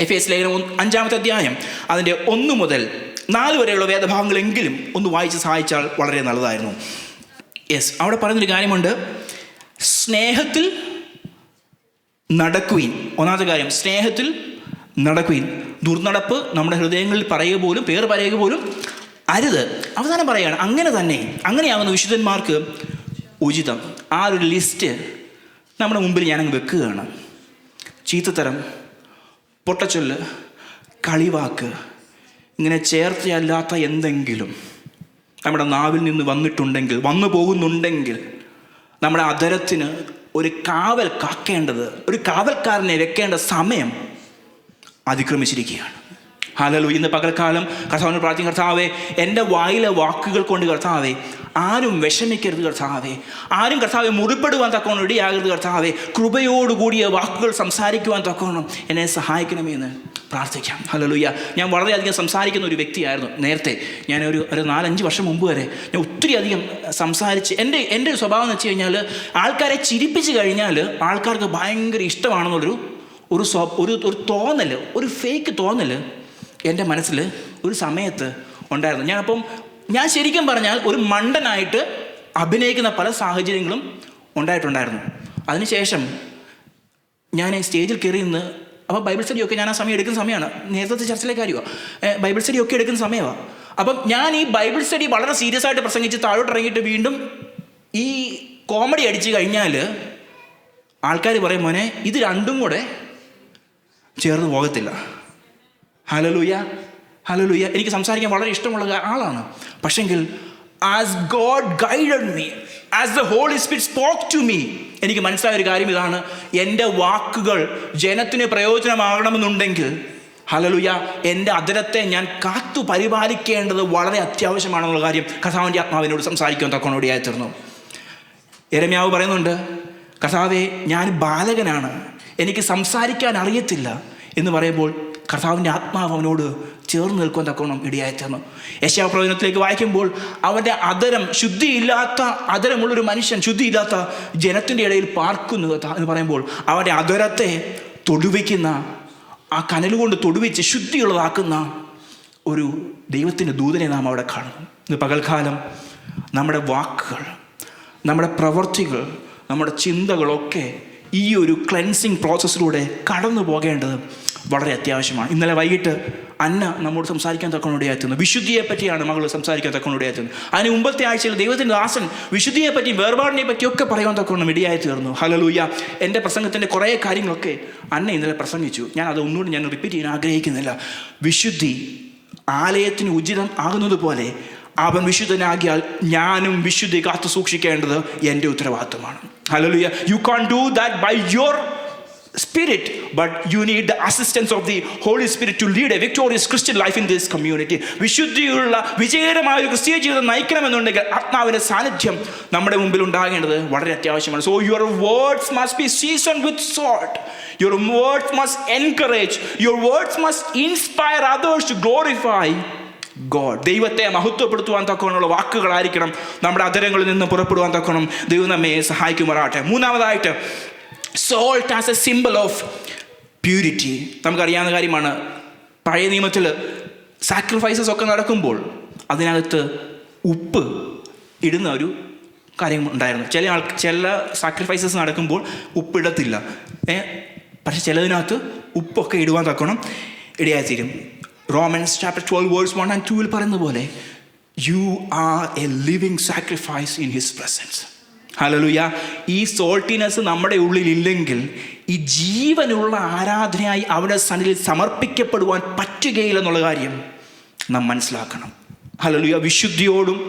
എഫേസ്യ ലേഖനം 5-ാമത്തെ അധ്യായം അതിൻ്റെ 1 മുതൽ 4 വരെയുള്ള വേദഭാഗങ്ങളെങ്കിലും ഒന്ന് വായിച്ച് സഹായിച്ചാൽ വളരെ നല്ലതായിരുന്നു. യെസ്, അവിടെ പറയുന്നൊരു കാര്യമുണ്ട്, സ്നേഹത്തിൽ നടക്കുവിൻ. ഒന്നാമത്തെ കാര്യം, സ്നേഹത്തിൽ നടക്കുവിൻ. ദുർനടപ്പ് നമ്മുടെ ഹൃദയങ്ങളിൽ പറയുക പോലും, പേര് പറയുക പോലും അരുത്. അവസാനം പറയുകയാണ്, അങ്ങനെ തന്നെ, അങ്ങനെയാവുന്ന വിശുദ്ധന്മാർക്ക് ഉചിതം. ആ ഒരു ലിസ്റ്റ് നമ്മുടെ മുമ്പിൽ ഞാനങ്ങ് വെക്കുകയാണ്. ചീത്തത്തരം, പൊട്ടച്ചൊല്ല്, കളിവാക്ക്, ഇങ്ങനെ ചേർച്ചയല്ലാത്ത എന്തെങ്കിലും നമ്മുടെ നാവിൽ നിന്ന് വന്നിട്ടുണ്ടെങ്കിൽ, വന്നു പോകുന്നുണ്ടെങ്കിൽ, നമ്മുടെ അധരത്തിന് ഒരു കാവൽ കാക്കേണ്ടത്, ഒരു കാവൽക്കാരനെ വെക്കേണ്ട സമയം അതിക്രമിച്ചിരിക്കുകയാണ്. ഹല്ലേലൂയ. ഇന്ന് പകൽക്കാലം കർത്താവിനോട് പ്രാർത്ഥിക്കും, കർത്താവേ, എൻ്റെ വായിലെ വാക്കുകൾ കൊണ്ട് കർത്താവേ ആരും വിഷമിക്കരുത് കർത്താവേ, ആരും കർത്താവെ മുറിപ്പെടുവാൻ തക്കവണ്ണം ഇടയാകരുത് കർത്താവേ, കൃപയോടുകൂടിയ വാക്കുകൾ സംസാരിക്കുവാൻ തക്കവണ്ണം എന്നെ സഹായിക്കണമെന്ന് പ്രാർത്ഥിക്കാം. ഹല്ലേലൂയ. ഞാൻ വളരെയധികം സംസാരിക്കുന്ന ഒരു വ്യക്തിയായിരുന്നു നേരത്തെ. ഞാൻ ഒരു 4-5 വർഷം മുമ്പ് വരെ ഞാൻ ഒത്തിരി അധികം സംസാരിച്ച്, എൻ്റെ ഒരു സ്വഭാവം എന്ന് വെച്ച് കഴിഞ്ഞാൽ, ആൾക്കാരെ ചിരിപ്പിച്ച് കഴിഞ്ഞാൽ ആൾക്കാർക്ക് ഭയങ്കര ഇഷ്ടമാണെന്നുള്ളൊരു ഒരു തോന്നൽ, ഒരു ഫേക്ക് തോന്നൽ എൻ്റെ മനസ്സിൽ ഒരു സമയത്ത് ഉണ്ടായിരുന്നു. ഞാൻ ശരിക്കും പറഞ്ഞാൽ ഒരു മണ്ടനായിട്ട് അഭിനയിക്കുന്ന പല സാഹചര്യങ്ങളും ഉണ്ടായിട്ടുണ്ടായിരുന്നു. അതിനുശേഷം ഞാൻ സ്റ്റേജിൽ കയറി നിന്ന്, അപ്പോൾ ബൈബിൾ സ്റ്റഡി ഒക്കെ ഞാൻ ആ സമയം എടുക്കുന്ന സമയമാണ്, നേരത്തെ ചർച്ചിലെ കാര്യമാണ്, ബൈബിൾ സ്റ്റഡി ഒക്കെ എടുക്കുന്ന സമയമാണ്. അപ്പം ഞാൻ ഈ ബൈബിൾ സ്റ്റഡി വളരെ സീരിയസ് ആയിട്ട് പ്രസംഗിച്ച് താഴോട്ട് ഇറങ്ങിയിട്ട് വീണ്ടും ഈ കോമഡി അടിച്ച് കഴിഞ്ഞാൽ ആൾക്കാർ പറയും, മോനെ ഇത് രണ്ടും കൂടെ ചേർന്ന് പോകത്തില്ല. ഹല്ലേലൂയ, ഹല്ലേലൂയ. എനിക്ക് സംസാരിക്കാൻ വളരെ ഇഷ്ടമുള്ള ആളാണ്. പക്ഷെങ്കിൽ as God guided me, as the Holy Spirit spoke to me, എനിക്ക് മനസ്സിലായ ഒരു കാര്യം ഇതാണ്, എൻ്റെ വാക്കുകൾ ജനത്തിന് പ്രയോജനമാകണമെന്നുണ്ടെങ്കിൽ, ഹല്ലേലൂയ, എൻ്റെ അധരത്തെ ഞാൻ കാത്തു പരിപാലിക്കേണ്ടത് വളരെ അത്യാവശ്യമാണെന്നുള്ള കാര്യം കർത്താവിൻ്റെ ആത്മാവിനോട് സംസാരിക്കാൻ തക്കോണോടിയായി തീർന്നു. യെരമ്യാവ് പറയുന്നുണ്ട്, കർത്താവേ, ഞാൻ ബാലകനാണ്, എനിക്ക് സംസാരിക്കാൻ അറിയത്തില്ല എന്ന് പറയുമ്പോൾ കർത്താവിൻ്റെ ആത്മാവ് അവനോട് ചേർന്ന് നിൽക്കാൻ തക്കോണം ഇടയായിത്തീർന്നു. യെശയ്യാ പ്രവചനത്തിലേക്ക് വായിക്കുമ്പോൾ അവൻ്റെ അധരം, ശുദ്ധിയില്ലാത്ത അധരമുള്ളൊരു മനുഷ്യൻ, ശുദ്ധിയില്ലാത്ത ജനത്തിൻ്റെ ഇടയിൽ പാർക്കുന്നു എന്ന് പറയുമ്പോൾ അവൻ്റെ അധരത്തെ തൊടുവിക്കുന്ന, ആ കനലുകൊണ്ട് തൊടുവിച്ച് ശുദ്ധിയുള്ളതാക്കുന്ന ഒരു ദൈവത്തിൻ്റെ ദൂതനെ നാം അവിടെ കാണുന്നു. ഇന്ന് പകൽക്കാലം നമ്മുടെ വാക്കുകൾ, നമ്മുടെ പ്രവൃത്തികൾ, നമ്മുടെ ചിന്തകളൊക്കെ ഈ ഒരു ക്ലെൻസിങ് പ്രോസസ്സിലൂടെ കടന്നു പോകേണ്ടത് വളരെ അത്യാവശ്യമാണ്. ഇന്നലെ വൈകിട്ട് അന്ന നമ്മോട് സംസാരിക്കാൻ തക്കണോടെയായിരുന്നു. വിശുദ്ധിയെ പറ്റിയാണ് മകൾ സംസാരിക്കാൻ തക്കണോടെയായിരുന്നു. അതിന് മുമ്പത്തെ ആഴ്ചയിൽ ദൈവത്തിൻ്റെ ദാസൻ വിശുദ്ധിയെ പറ്റിയും വേർപാടിനെ പറ്റിയൊക്കെ പറയാൻ തക്കണം ഇടയായി തീർന്നു. ഹല്ലേലൂയ. എൻ്റെ പ്രസംഗത്തിൻ്റെ കുറേ കാര്യങ്ങളൊക്കെ അന്ന ഇന്നലെ പ്രസംഗിച്ചു. ഞാൻ അത് ഒന്നുകൂടി ഞാൻ റിപ്പീറ്റ് ചെയ്യാൻ ആഗ്രഹിക്കുന്നില്ല. വിശുദ്ധി ആലയത്തിന് ഉചിതം ആകുന്നത് പോലെ അവൻ വിശുദ്ധനാകിയാൽ ഞാനും വിശുദ്ധി കാത്തു സൂക്ഷിക്കേണ്ടത് എൻ്റെ ഉത്തരവാദിത്വമാണ്. ഹല്ലേലൂയ. You can do that by your spirit, but you need the assistance of the Holy Spirit to lead a victorious Christian life in this community. വിശുദ്ധിയുള്ള വിജയകരമായ ഒരു ക്രിസ്തീയ ജീവിതം നയിക്കണമെന്നുണ്ടെങ്കിൽ ആത്മാവിൻ്റെ സാന്നിധ്യം നമ്മുടെ മുമ്പിൽ ഉണ്ടാകേണ്ടത് വളരെ അത്യാവശ്യമാണ്. So your words must be seasoned with salt. Your words must encourage. Your words must inspire others to glorify God. ദൈവത്തെ മഹത്വപ്പെടുത്തുവാൻ തക്കവണ്ണമുള്ള വാക്കുകളായിരിക്കണം നമ്മുടെ അധരങ്ങളിൽ നിന്ന് പുറപ്പെടുവാൻ തക്കണം. ദൈവം നമ്മെ സഹായിക്കുമാറാട്ടെ. മൂന്നാമതായിട്ട്, salt as A symbol of purity. നമുക്കറിയാവുന്ന കാര്യമാണ്, പഴയ നിയമത്തിൽ സാക്രിഫൈസസ് ഒക്കെ നടക്കുമ്പോൾ അതിനകത്ത് ഉപ്പ് ഇടുന്ന ഒരു കാര്യം ഉണ്ടായിരുന്നു. ചില സാക്രിഫൈസസ് നടക്കുമ്പോൾ ഉപ്പിടത്തില്ല, പക്ഷെ ചിലതിനകത്ത് ഉപ്പൊക്കെ ഇടുവാൻ തക്കണം ഇടയായിത്തീരും. റോമൻസ് ചാപ്റ്റർ 12 വേഴ്സ് 1 and 2 പറയുന്ന പോലെ, you are a living sacrifice in his presence. ഹല്ലേലൂയ. ഈ സോൾട്ടിനെസ് നമ്മുടെ ഉള്ളിൽ ഇല്ലെങ്കിൽ ഈ ജീവനുള്ള ആരാധനയായി അവിടെ സന്നിധിയിൽ സമർപ്പിക്കപ്പെടുവാൻ പറ്റുകയില്ലെന്നുള്ള കാര്യം നാം മനസ്സിലാക്കണം. ഹല്ലേലൂയ. വിശുദ്ധിയോടും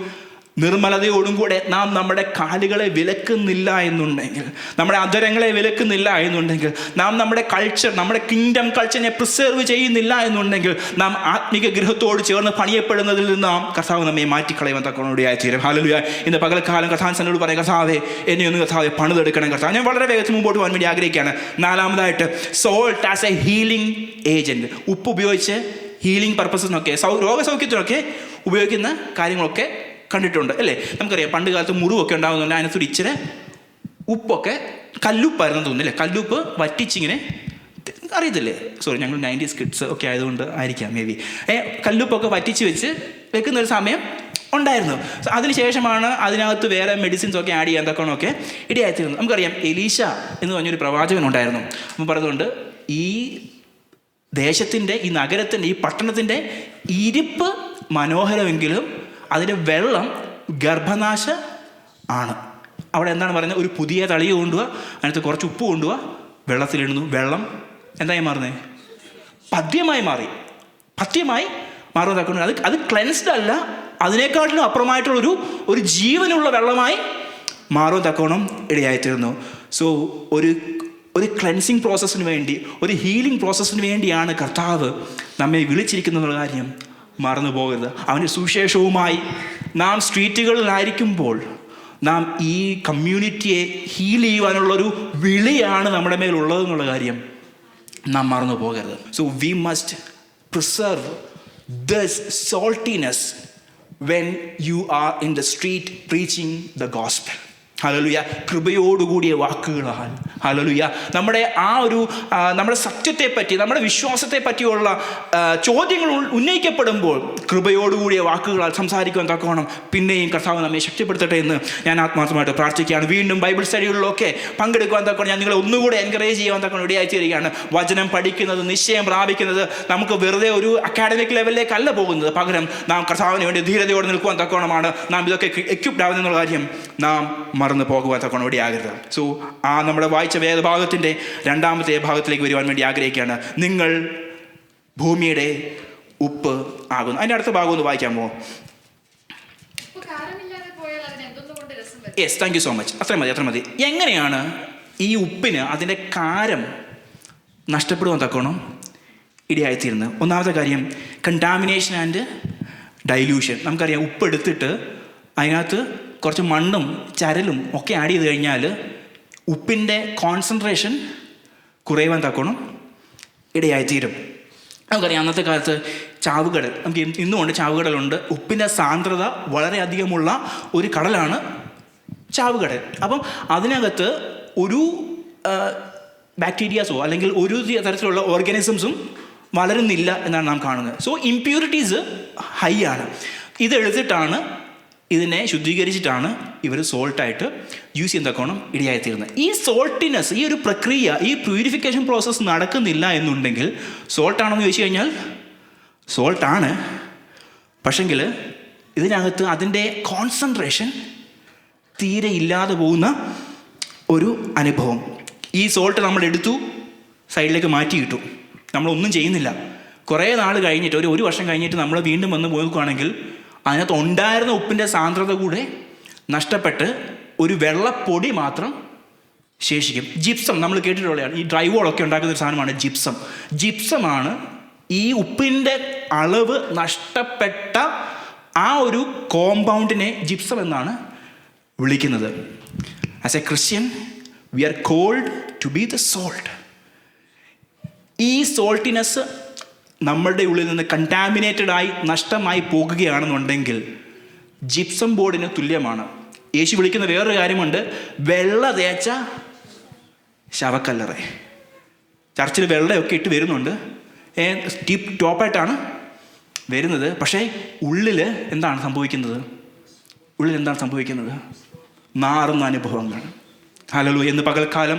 നിർമ്മലതയോടും കൂടെ നാം നമ്മുടെ കാലുകളെ വിലക്കുന്നില്ല എന്നുണ്ടെങ്കിൽ, നമ്മുടെ അധരങ്ങളെ വിലക്കുന്നില്ല എന്നുണ്ടെങ്കിൽ, നാം നമ്മുടെ കൾച്ചർ, നമ്മുടെ കിങ്ഡം കൾച്ചറിനെ പ്രിസർവ് ചെയ്യുന്നില്ല എന്നുണ്ടെങ്കിൽ, നാം ആത്മിക ഗൃഹത്തോട് ചേർന്ന് പണിയപ്പെടുന്നതിൽ നിന്ന് നാം കർത്താവ് നമ്മെ മാറ്റിക്കളയുവാൻ തക്കോണോടെയായി തീരും. ഹല്ലേലൂയ. ഇന്ന് പകൽക്കാലം കർത്താവിനോട് പറയാം, കർത്താവേ എന്നെ ഒന്ന് കർത്താവെ പണിതെടുക്കണം കർത്താവ്. ഞാൻ വളരെ വേഗത്തിൽ മുമ്പോട്ട് പോകാൻ വേണ്ടി ആഗ്രഹിക്കുകയാണ്. നാലാമതായിട്ട്, salt as a healing agent. ഉപ്പ് ഉപയോഗിച്ച് ഹീലിംഗ് പർപ്പസിനൊക്കെ, രോഗസൗഖ്യത്തിനൊക്കെ ഉപയോഗിക്കുന്ന കാര്യങ്ങളൊക്കെ കണ്ടിട്ടുണ്ട് അല്ലേ? നമുക്കറിയാം, പണ്ട് കാലത്ത് മുറിവൊക്കെ ഉണ്ടാകുന്നുണ്ട്, അതിനകത്തൊരു ഇച്ചിരി ഉപ്പൊക്കെ, കല്ലുപ്പായിരുന്നു തോന്നുന്നില്ലേ, കല്ലുപ്പ് വറ്റിച്ചിങ്ങനെ, അറിയത്തില്ലേ, സോറി ഞങ്ങൾ 90s കിഡ്സ് ഒക്കെ ആയതുകൊണ്ട് ആയിരിക്കാം മേ ബി, കല്ലുപ്പൊക്കെ വറ്റിച്ച് വെക്കുന്നൊരു സമയം ഉണ്ടായിരുന്നു. അതിനുശേഷമാണ് അതിനകത്ത് വേറെ മെഡിസിൻസ് ഒക്കെ ആഡ് ചെയ്യാൻ തക്കണമൊക്കെ ഇടയായിത്തീരുന്നു. നമുക്കറിയാം, എലീശ എന്ന് പറഞ്ഞൊരു പ്രവാചകൻ ഉണ്ടായിരുന്നു. അപ്പം പറഞ്ഞതുകൊണ്ട് ഈ ദേശത്തിൻ്റെ, ഈ നഗരത്തിൻ്റെ, ഈ പട്ടണത്തിൻ്റെ ഇരിപ്പ് മനോഹരമെങ്കിലും അതിൻ്റെ വെള്ളം ഗർഭനാശ ആണ്. അവിടെ എന്താണ് പറയുന്നത്, ഒരു പുതിയ തളിക കൊണ്ടുപോവുക, അതിനകത്ത് കുറച്ച് ഉപ്പ് കൊണ്ടുപോവുക, വെള്ളത്തിലിടുന്നു, വെള്ളം എന്തായി മാറുന്നത്, പഥ്യമായി മാറുന്നതാക്കുന്നു. അത് ക്ലെൻസ്ഡ് അല്ല, അതിനേക്കാട്ടിലും അപ്പുറമായിട്ടുള്ളൊരു ജീവനുള്ള വെള്ളമായി മാറും തക്കോണം ഇടയായിത്തീർന്നു. സോ ഒരു ക്ലെൻസിങ് പ്രോസസ്സിന് വേണ്ടി, ഒരു ഹീലിംഗ് പ്രോസസ്സിന് വേണ്ടിയാണ് കർത്താവ് നമ്മെ വിളിച്ചിരിക്കുന്ന കാര്യം മറന്നു പോകരുത്. അവൻ്റെ സുവിശേഷവുമായി നാം സ്ട്രീറ്റുകളിലായിരിക്കുമ്പോൾ നാം ഈ കമ്മ്യൂണിറ്റിയെ ഹീൽ ചെയ്യുവാനുള്ളൊരു വിളിയാണ് നമ്മുടെ മേലുള്ളതെന്നുള്ള കാര്യം നാം മറന്നു പോകരുത്. So we must preserve this saltiness when you are in the street preaching the gospel. Hallelujah. കൃപയോടുകൂടിയ വാക്കുകളാൽ, ഹല്ലേലൂയ, നമ്മുടെ സത്യത്തെപ്പറ്റി, നമ്മുടെ വിശ്വാസത്തെ പറ്റിയുള്ള ചോദ്യങ്ങൾ ഉന്നയിക്കപ്പെടുമ്പോൾ കൃപയോടുകൂടിയ വാക്കുകളാൽ സംസാരിക്കുവാൻ തക്കവണ്ണം പിന്നെയും കർത്താവ് നമ്മെ ശക്തിപ്പെടുത്തട്ടെ എന്ന് ഞാൻ ആത്മാർത്ഥമായിട്ട് പ്രാർത്ഥിക്കുകയാണ്. വീണ്ടും ബൈബിൾ സ്റ്റഡികളിലൊക്കെ പങ്കെടുക്കുവാൻ തക്കവണ്ണം ഞാൻ നിങ്ങളെ ഒന്നുകൂടെ എൻകറേജ് ചെയ്യാൻ തക്കവണ്ണം ഇടയായിത്തീരുകയാണ്. വചനം പഠിക്കുന്നത്, നിശ്ചയം പ്രാപിക്കുന്നത് നമുക്ക് വെറുതെ ഒരു അക്കാഡമിക് ലെവലിലേക്കല്ല പോകുന്നത്, പകരം നാം കർത്താവിന് വേണ്ടി ധീരതയോടെ നിൽക്കുവാൻ തക്കവണ്ണമാണ് നാം ഇതൊക്കെ എക്യുപ്ഡ് ആവുന്നുള്ള കാര്യം നാം മറന്നു പോകുവാൻ തക്കവണ്ണം ഇടയാകരുത്. സോ നമ്മുടെ വായിച്ച വേദഭാഗത്തിൻ്റെ രണ്ടാമത്തെ ഭാഗത്തിലേക്ക് വരുവാൻ വേണ്ടി ആഗ്രഹിക്കുകയാണ്. നിങ്ങൾ ഭൂമിയുടെ ഉപ്പ് ആകുന്നു. അതിൻ്റെ അടുത്ത ഭാഗം ഒന്ന് വായിക്കാമോ? Yes, thank you so much. അത്ര മതി. എങ്ങനെയാണ് ഈ ഉപ്പിന് അതിൻ്റെ കാരം നഷ്ടപ്പെടുവാൻ തക്കോണം ഇടയായിത്തീരുന്നത്? ഒന്നാമത്തെ കാര്യം, കണ്ടാമിനേഷൻ ആൻഡ് ഡൈല്യൂഷൻ. നമുക്കറിയാം, ഉപ്പ് എടുത്തിട്ട് അതിനകത്ത് കുറച്ച് മണ്ണും ചരലും ഒക്കെ ആഡ് ചെയ്ത് കഴിഞ്ഞാൽ ഉപ്പിൻ്റെ കോൺസെൻട്രേഷൻ കുറയുവാൻ തക്കോണം ഇടയായിത്തീരും. നമുക്കറിയാം, അന്നത്തെ കാലത്ത് ചാവുകടൽ, നമുക്ക് ഇന്നുകൊണ്ട് ചാവുകടലുണ്ട്. ഉപ്പിൻ്റെ സാന്ദ്രത വളരെയധികമുള്ള ഒരു കടലാണ് ചാവുകടൽ. അപ്പം അതിനകത്ത് ഒരു ബാക്ടീരിയാസോ അല്ലെങ്കിൽ ഒരു തരത്തിലുള്ള ഓർഗാനിസംസും വളരുന്നില്ല എന്നാണ് നാം കാണുന്നത്. സോ ഇംപ്യൂരിറ്റീസ് ഹൈ ആണ്. ഇതെടുത്തിട്ടാണ്, ഇതിനെ ശുദ്ധീകരിച്ചിട്ടാണ് ഇവർ സോൾട്ടായിട്ട് യൂസ് ചെയ്യുന്ന തക്കോണം ഇടയായിത്തീരുന്നത്. ഈ സോൾട്ടിനെസ്, ഈ ഒരു പ്രക്രിയ, ഈ പ്യൂരിഫിക്കേഷൻ പ്രോസസ്സ് നടക്കുന്നില്ല എന്നുണ്ടെങ്കിൽ സോൾട്ടാണെന്ന് ചോദിച്ചു കഴിഞ്ഞാൽ സോൾട്ടാണ്, പക്ഷെങ്കിൽ ഇതിനകത്ത് അതിൻ്റെ കോൺസെൻട്രേഷൻ തീരെ ഇല്ലാതെ പോകുന്ന ഒരു അനുഭവം. ഈ സോൾട്ട് നമ്മൾ എടുത്തു, സൈഡിലേക്ക് മാറ്റിയിട്ടു, നമ്മളൊന്നും ചെയ്യുന്നില്ല. കുറേ നാൾ കഴിഞ്ഞിട്ട്, ഒരു വർഷം കഴിഞ്ഞിട്ട് നമ്മൾ വീണ്ടും വന്ന് നോക്കുകയാണെങ്കിൽ അതിനകത്ത് ഉണ്ടായിരുന്ന ഉപ്പിൻ്റെ സാന്ദ്രത കൂടെ നഷ്ടപ്പെട്ട് ഒരു വെള്ളപ്പൊടി മാത്രം ശേഷിക്കും. ജിപ്സം നമ്മൾ കേട്ടിട്ടുള്ളതാണ്. ഈ ഡ്രൈവോളൊക്കെ ഉണ്ടാക്കുന്ന ഒരു സാധനമാണ് ജിപ്സം. ജിപ്സമാണ് ഈ ഉപ്പിൻ്റെ അളവ് നഷ്ടപ്പെട്ട ആ ഒരു കോമ്പൗണ്ടിനെ ജിപ്സം എന്നാണ് വിളിക്കുന്നത്. As a Christian we are called to be the salt. ഈ സോൾട്ടിനെസ് നമ്മളുടെ ഉള്ളിൽ നിന്ന് കണ്ടാമിനേറ്റഡ് ആയി നഷ്ടമായി പോകുകയാണെന്നുണ്ടെങ്കിൽ ജിപ്സം ബോർഡിന് തുല്യമാണ്. യേശു വിളിക്കുന്ന വേറൊരു കാര്യമുണ്ട്, വെള്ള തേച്ച ശവക്കല്ലറ. ചർച്ചിൽ വെള്ളയൊക്കെ ഇട്ട് വരുന്നുണ്ട്, ടിപ്പ് ടോപ്പായിട്ടാണ് വരുന്നത്. പക്ഷേ ഉള്ളിൽ എന്താണ് സംഭവിക്കുന്നത്? നാറുന്ന അനുഭവങ്ങൾ. ഹല്ലേലൂയ. ഇന്ന് പകൽക്കാലം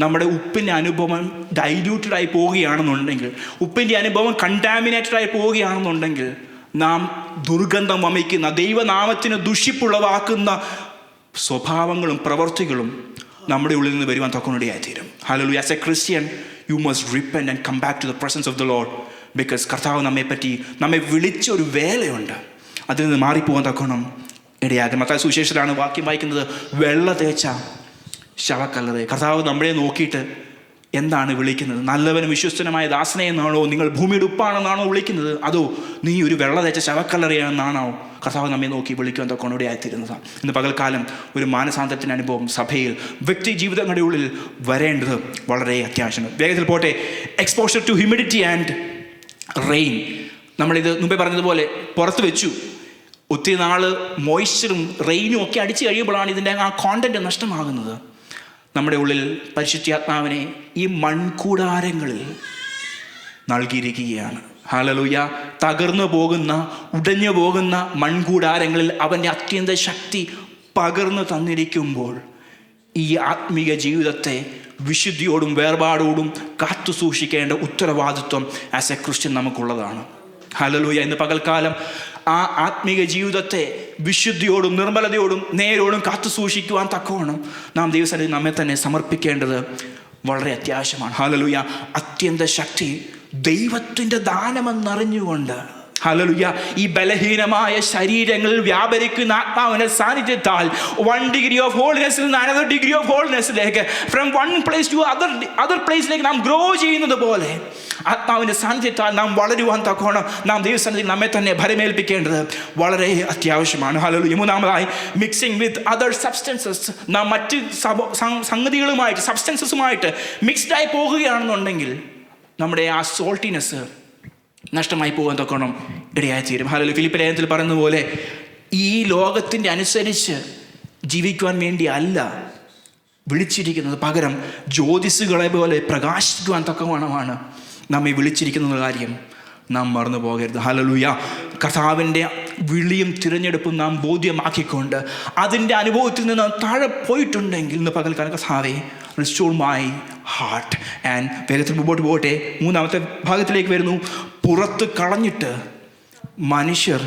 നമ്മുടെ ഉപ്പിൻ്റെ അനുഭവം ഡൈല്യൂട്ടഡ് ആയി പോവുകയാണെന്നുണ്ടെങ്കിൽ, ഉപ്പിൻ്റെ അനുഭവം കണ്ടാമിനേറ്റഡ് ആയി പോവുകയാണെന്നുണ്ടെങ്കിൽ, നാം ദുർഗന്ധം വമിക്കുന്ന, ദൈവനാമത്തിന് ദുഷിപ്പുളവാക്കുന്ന സ്വഭാവങ്ങളും പ്രവൃത്തികളും നമ്മുടെ ഉള്ളിൽ നിന്ന് വരുവാൻ തക്കനിടയായിത്തീരും. Hallelujah. As a Christian you must repent and come back to the presence of the lord. Because കർത്താവ് നമ്മെ വിളിച്ച ഒരു വേലയുണ്ട്, അതിൽ നിന്ന് മാറിപ്പോകാൻ തക്കണം ഇടയാകും. മത്തായി സുവിശേഷത്തിലാണ് വാക്യം വായിക്കുന്നത്, വെള്ള തേച്ച ശവക്കല്ലറ. കർത്താവ് നമ്മളെ നോക്കിയിട്ട് എന്താണ് വിളിക്കുന്നത്? നല്ലവനും വിശ്വസ്തനുമായ ദാസനെ എന്നാണോ, നിങ്ങൾ ഭൂമിയുടെ ഉപ്പാണെന്നാണോ വിളിക്കുന്നത്, അതോ നീ ഒരു വെള്ള തേച്ച ശവക്കല്ലറയാണെന്നാണോ കർത്താവ് നമ്മെ നോക്കി വിളിക്കാൻ തൊക്കെ ആയിത്തീരുന്നതാണ്? ഇന്ന് പകൽക്കാലം ഒരു മാനസാന്തരത്തിൻ്റെ അനുഭവം സഭയിൽ, വ്യക്തി ജീവിതങ്ങളുടെ ഉള്ളിൽ വരേണ്ടത് വളരെ അത്യാവശ്യമാണ്. വേഗത്തിൽ പോട്ടെ. Exposure to humidity and rain. നമ്മളിത് മുമ്പേ പറഞ്ഞതുപോലെ പുറത്ത് വെച്ചു, ഒത്തിരി നാൾ മോയ്സ്ചറും റെയിനും ഒക്കെ അടിച്ചു കഴിയുമ്പോഴാണ് ഇതിൻ്റെ ആ കോണ്ടന്റ് നഷ്ടമാകുന്നത്. നമ്മുടെ ഉള്ളിൽ പരിശുദ്ധാത്മാവിനെ ഈ മൺകൂടാരങ്ങളിൽ നൽകിയിരിക്കുകയാണ്. ഹല്ലേലൂയ. തകർന്നു പോകുന്ന, ഉടഞ്ഞു പോകുന്ന മൺകൂടാരങ്ങളിൽ അവൻ്റെ അത്യന്ത ശക്തി പകർന്നു തന്നിരിക്കുമ്പോൾ ഈ ആത്മീയ ജീവിതത്തെ വിശുദ്ധിയോടും വേർപാടോടും കാത്തു സൂക്ഷിക്കേണ്ട ഉത്തരവാദിത്വം ആസ് എ ക്രിസ്ത്യൻ നമുക്കുള്ളതാണ്. ഹല്ലേലൂയ. ഇന്ന് പകൽക്കാലം ആ ആത്മീയ ജീവിതത്തെ വിശുദ്ധിയോടും നിർമ്മലതയോടും നേരോടും കാത്തു സൂക്ഷിക്കുവാൻ തക്കവണ്ണം നാം ദൈവസന്നിധിയിൽ നമ്മെ തന്നെ സമർപ്പിക്കേണ്ടത് വളരെ അത്യാവശ്യമാണ്. ഹല്ലേലൂയ. അത്യന്ത ശക്തി ദൈവത്തിൻ്റെ ദാനമെന്നറിഞ്ഞുകൊണ്ട്, ഹല്ലേലൂയ, ഈ ബലഹീനമായ ശരീരങ്ങളിൽ വ്യാപരിക്കുന്ന ആത്മാവിന്റെ സാന്നിധ്യത്താൽ 1 degree of holiness നിന്ന് another degree of holinessലേക്ക്, from one place to other പ്ലേസിലേക്ക് നാം ഗ്രോ ചെയ്യുന്നത് പോലെ ആത്മാവിൻ്റെ സാന്നിധ്യത്താൽ നാം വളരുവാൻ തക്കോണം നാം ദൈവസന്നിധിയിൽ നമ്മെ തന്നെ ഭരമേൽപ്പിക്കേണ്ടത് വളരെ അത്യാവശ്യമാണ്. ഹല്ലേലൂയ. മൂന്നാമതായി, മിക്സിംഗ് വിത്ത് അതർ സബ്സ്റ്റൻസസ്. നാം മറ്റ് സംഗതികളുമായിട്ട്, സബ്സ്റ്റൻസസുമായിട്ട് മിക്സ്ഡ് ആയി പോകുകയാണെന്നുണ്ടെങ്കിൽ നമ്മുടെ ആ സോൾട്ടിനെസ് നഷ്ടമായി പോകാൻ തൊക്കണം ഇടയായിത്തീരും. ഹല്ലേലൂയ. ഫിലിപ്പിയ ലേഖനത്തിൽ പറയുന്ന പോലെ ഈ ലോകത്തിൻ്റെ അനുസരിച്ച് ജീവിക്കുവാൻ വേണ്ടി അല്ല വിളിച്ചിരിക്കുന്നത്, പകരം ജ്യോതിസുകളെ പോലെ പ്രകാശിക്കുവാൻ തക്കവണ്ണമാണ് നമ്മെ വിളിച്ചിരിക്കുന്ന കാര്യം നാം മറന്നു പോകരുത്. ഹല്ലേലൂയ. കർത്താവിൻ്റെ വിളിയും തിരഞ്ഞെടുപ്പും നാം ബോധ്യമാക്കിക്കൊണ്ട് അതിൻ്റെ അനുഭവത്തിൽ നിന്ന് താഴെ പോയിട്ടുണ്ടെങ്കിൽ ഇന്ന് പകൽക്കാലം കർത്താവേ റിസ്റ്റോർ മൈ ഹാർട്ട് ആൻഡ് വേഗത്തിൽ മുമ്പോട്ട് പോകട്ടെ. മൂന്നാമത്തെ ഭാഗത്തിലേക്ക് വരുന്നു. പുറത്ത് കളഞ്ഞിട്ട് മനുഷ്യർ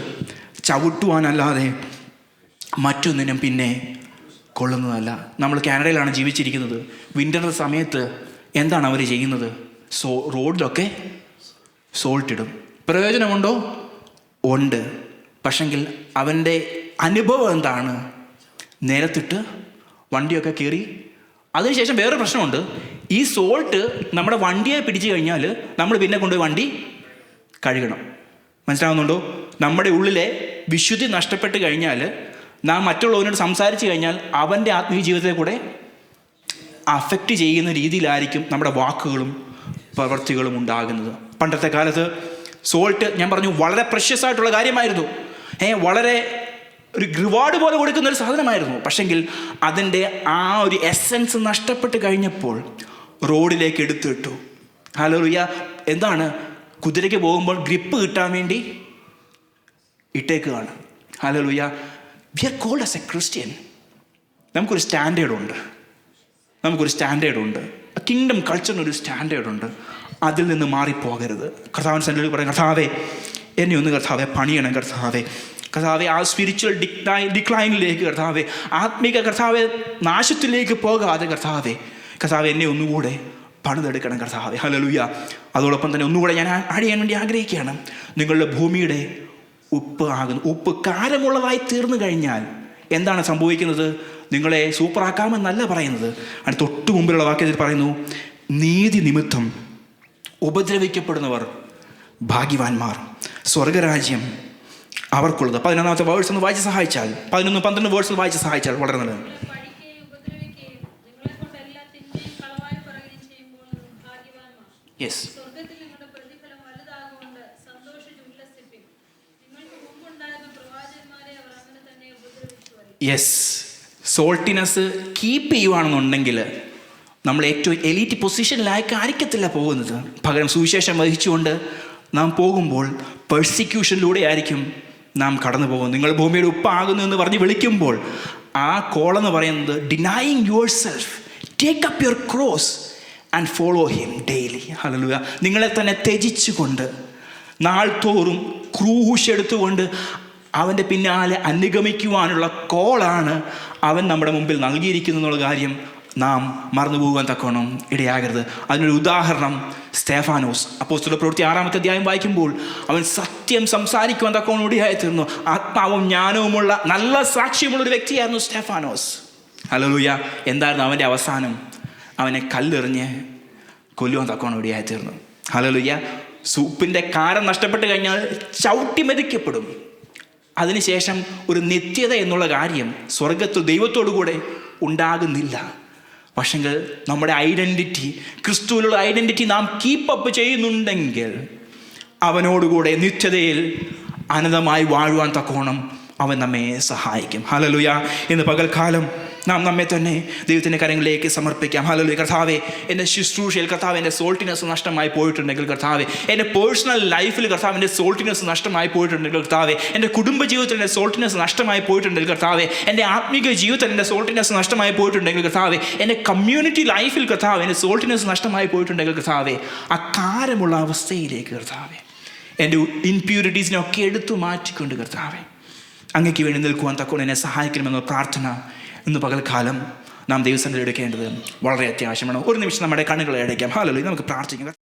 ചവിട്ടുവാനല്ലാതെ മറ്റൊന്നിനും പിന്നെ കൊള്ളുന്നതല്ല. നമ്മൾ കാനഡയിലാണ് ജീവിച്ചിരിക്കുന്നത്. വിൻ്ററിൻ്റെ സമയത്ത് എന്താണ് അവർ ചെയ്യുന്നത്? റോഡിലൊക്കെ സോൾട്ട് ഇടും. പ്രയോജനമുണ്ടോ? ഉണ്ട്. പക്ഷെങ്കിൽ അവൻ്റെ അനുഭവം എന്താണ്? നിലത്തിട്ട് വണ്ടിയൊക്കെ കയറി. അതിനുശേഷം വേറൊരു പ്രശ്നമുണ്ട്. ഈ സോൾട്ട് നമ്മുടെ വണ്ടിയെ പിടിച്ചു കഴിഞ്ഞാൽ നമ്മൾ പിന്നെ കൊണ്ടുപോയി വണ്ടി കഴുകണം. മനസ്സിലാവുന്നുണ്ടോ? നമ്മുടെ ഉള്ളിലെ വിശുദ്ധി നഷ്ടപ്പെട്ട് കഴിഞ്ഞാൽ നാം മറ്റുള്ളവരോട് സംസാരിച്ച് കഴിഞ്ഞാൽ അവൻ്റെ ആത്മീയ ജീവിതത്തെ കൂടെ അഫക്റ്റ് ചെയ്യുന്ന രീതിയിലായിരിക്കും നമ്മുടെ വാക്കുകളും പ്രവൃത്തികളും ഉണ്ടാകുന്നത്. പണ്ടത്തെ കാലത്ത് സോൾട്ട്, ഞാൻ പറഞ്ഞു, വളരെ പ്രഷ്യസ് ആയിട്ടുള്ള കാര്യമായിരുന്നു. വളരെ ഒരു റിവാർഡ് പോലെ കൊടുക്കുന്ന ഒരു സാധനമായിരുന്നു. പക്ഷെങ്കിൽ അതിൻ്റെ ആ ഒരു എസൻസ് നഷ്ടപ്പെട്ട് കഴിഞ്ഞപ്പോൾ റോഡിലേക്ക് എടുത്തിട്ടു. ഹല്ലേലൂയ. എന്താണ്? കുതിരയ്ക്ക് പോകുമ്പോൾ ഗ്രിപ്പ് കിട്ടാൻ വേണ്ടി ഇട്ടേക്കുകയാണ്. Hallelujah. We are called as a Christian. നമുക്കൊരു സ്റ്റാൻഡേർഡുണ്ട്. കിങ്ഡം കൾച്ചറിനൊരു സ്റ്റാൻഡേർഡുണ്ട്. അതിൽ നിന്ന് മാറിപ്പോകരുത്. കർത്താവിൻ്റെ സന്നിധിയിൽ പറയും, കർത്താവേ എന്നെ ഒന്ന് കർത്താവെ പണിയണം കർത്താവെ. കർത്താവെ ആ സ്പിരിച്വൽ ഡിക്ലൈനിലേക്ക് കർത്താവെ, ആത്മീക കർത്താവെ നാശത്തിലേക്ക് പോകാതെ കർത്താവെ എന്നെ ഒന്നുകൂടെ പണിതെടുക്കണം കർത്താവെ. ഹല്ലേലൂയ. അതോടൊപ്പം തന്നെ ഒന്നുകൂടെ ഞാൻ ആഡ് ചെയ്യാൻ വേണ്ടി ആഗ്രഹിക്കുകയാണ്, നിങ്ങളുടെ ഭൂമിയുടെ ഉപ്പ് കാരമുള്ളതായി തീർന്നു കഴിഞ്ഞാൽ എന്താണ് സംഭവിക്കുന്നത്? നിങ്ങളെ സൂപ്പറാക്കാമെന്നല്ല പറയുന്നത്. അതിന് തൊട്ട് മുമ്പിലുള്ള വാക്യത്തിൽ പറയുന്നു, നീതി നിമിത്തം ഉപദ്രവിക്കപ്പെടുന്നവർ ഭാഗ്യവാന്മാർ, സ്വർഗരാജ്യം അവർക്കുള്ളത്. 11-ാമത്തെ വേഴ്സ് ഒന്ന് വായിച്ച് സഹായിച്ചാൽ, 11-12 വേഴ്സ് വായിച്ച് സഹായിച്ചാൽ വളരെ നല്ലത്. Yes, yes. സോൾട്ടിനെസ് കീപ്പ് ചെയ്യുവാണെന്നുണ്ടെങ്കിൽ നമ്മൾ ഏറ്റവും എലീറ്റ് പൊസിഷനിലേക്ക് ആയിരിക്കത്തില്ല പോകുന്നത്. പകരം സുവിശേഷം വഹിച്ചുകൊണ്ട് നാം പോകുമ്പോൾ പെർസിക്യൂഷനിലൂടെ ആയിരിക്കും നാം കടന്നു പോകുന്നത്. നിങ്ങൾ ഭൂമിയുടെ ഉപ്പാകുന്നു എന്ന് പറഞ്ഞ് വിളിക്കുമ്പോൾ ആ കോളെന്ന് പറയുന്നത് denying yourself, take up your cross and follow him daily. Hallelujah. നിങ്ങളെ തന്നെ ത്യജിച്ചുകൊണ്ട് നാൾ തോറും ക്രൂശ് എടുത്തുകൊണ്ട് അവൻ്റെ പിന്നാലെ അനുഗമിക്കുവാനുള്ള കോളാണ് അവൻ നമ്മുടെ മുമ്പിൽ നൽകിയിരിക്കുന്നുള്ള കാര്യം നാം മറന്നു പോകുവാൻ തക്കോണം ഇടയാകരുത്. അതിനൊരു ഉദാഹരണം സ്തേഫാനോസ്. അപ്പോസ്തല പ്രവൃത്തി 6-ാമത്തെ അധ്യായം വായിക്കുമ്പോൾ അവൻ സത്യം സംസാരിക്കുവാൻ തക്കോണം ഇടയായി തീർന്നു. ആത്മാവും ജ്ഞാനവുമുള്ള നല്ല സാക്ഷ്യമുള്ളൊരു വ്യക്തിയായിരുന്നു സ്തേഫാനോസ്. ഹല്ലേലൂയ. എന്തായിരുന്നു അവൻ്റെ അവസാനം? അവനെ കല്ലെറിഞ്ഞ് കൊല്ലുവാൻ തക്കോണം ഇടയായി തീർന്നു. ഹല്ലേലൂയ. സൂപ്പിൻ്റെ കാരം നഷ്ടപ്പെട്ട് കഴിഞ്ഞാൽ ചവിട്ടി മെതിക്കപ്പെടും. അതിനുശേഷം ഒരു നിത്യത എന്നുള്ള കാര്യം സ്വർഗത്തിൽ ദൈവത്തോടു കൂടെ ഉണ്ടാകുന്നില്ല. പക്ഷെങ്കിൽ നമ്മുടെ ഐഡൻറ്റിറ്റി, ക്രിസ്തുവിലുള്ള ഐഡൻറ്റിറ്റി നാം കീപ്പപ്പ് ചെയ്യുന്നുണ്ടെങ്കിൽ അവനോടുകൂടെ നിത്യതയിൽ അനന്തമായി വാഴുവാൻ തക്കോണം അവൻ നമ്മെ സഹായിക്കും. ഹല്ലേലൂയ. ഇന്ന് പകൽക്കാലം നാം നമ്മെ തന്നെ ദൈവത്തിൻ്റെ കരങ്ങളിലേക്ക് സമർപ്പിക്കാം. ഹല്ലേലൂയ. കർത്താവേ, എൻ്റെ ശുശ്രൂഷയിൽ കർത്താവ് എൻ്റെ സോൾട്ടിനെസ് നഷ്ടമായി പോയിട്ടുണ്ടെങ്കിൽ കർത്താവേ, എൻ്റെ പേഴ്സണൽ ലൈഫിൽ കർത്താവിൻ്റെ സോൾട്ടിനെസ് നഷ്ടമായി പോയിട്ടുണ്ടെങ്കിൽ കർത്താവേ, എൻ്റെ കുടുംബജീവിതത്തിൽ എൻ്റെ സോൾട്ടിനെസ് നഷ്ടമായി പോയിട്ടുണ്ടെങ്കിൽ കർത്താവേ, എൻ്റെ ആത്മീക ജീവിതത്തിൽ എൻ്റെ സോൾട്ടിനെസ് നഷ്ടമായി പോയിട്ടുണ്ടെങ്കിൽ കർത്താവേ, എൻ്റെ കമ്മ്യൂണിറ്റി ലൈഫിൽ കർത്താവ് എൻ്റെ സോൾട്ടിനെസ് നഷ്ടമായി പോയിട്ടുണ്ടെങ്കിൽ കർത്താവേ, അക്കാരമുള്ള അവസ്ഥയിലേക്ക് കർത്താവേ എൻ്റെ ഇൻപ്യൂരിറ്റീസിനൊക്കെ എടുത്തു മാറ്റിക്കൊണ്ട് കർത്താവേ അങ്ങയ്ക്ക് വേണ്ടി നിൽക്കുവാൻ തക്കോണം എന്നെ സഹായിക്കണമെന്ന പ്രാർത്ഥന ഇന്ന് പകൽക്കാലം നാം ദൈവസന്നിധിയിൽ എടുക്കേണ്ടത് വളരെ അത്യാവശ്യമാണ്. ഒരു നിമിഷം നമ്മുടെ കണ്ണുകളെ അടയ്ക്കാം. ഹല്ലേലൂയ. നമുക്ക് പ്രാർത്ഥിക്കാം.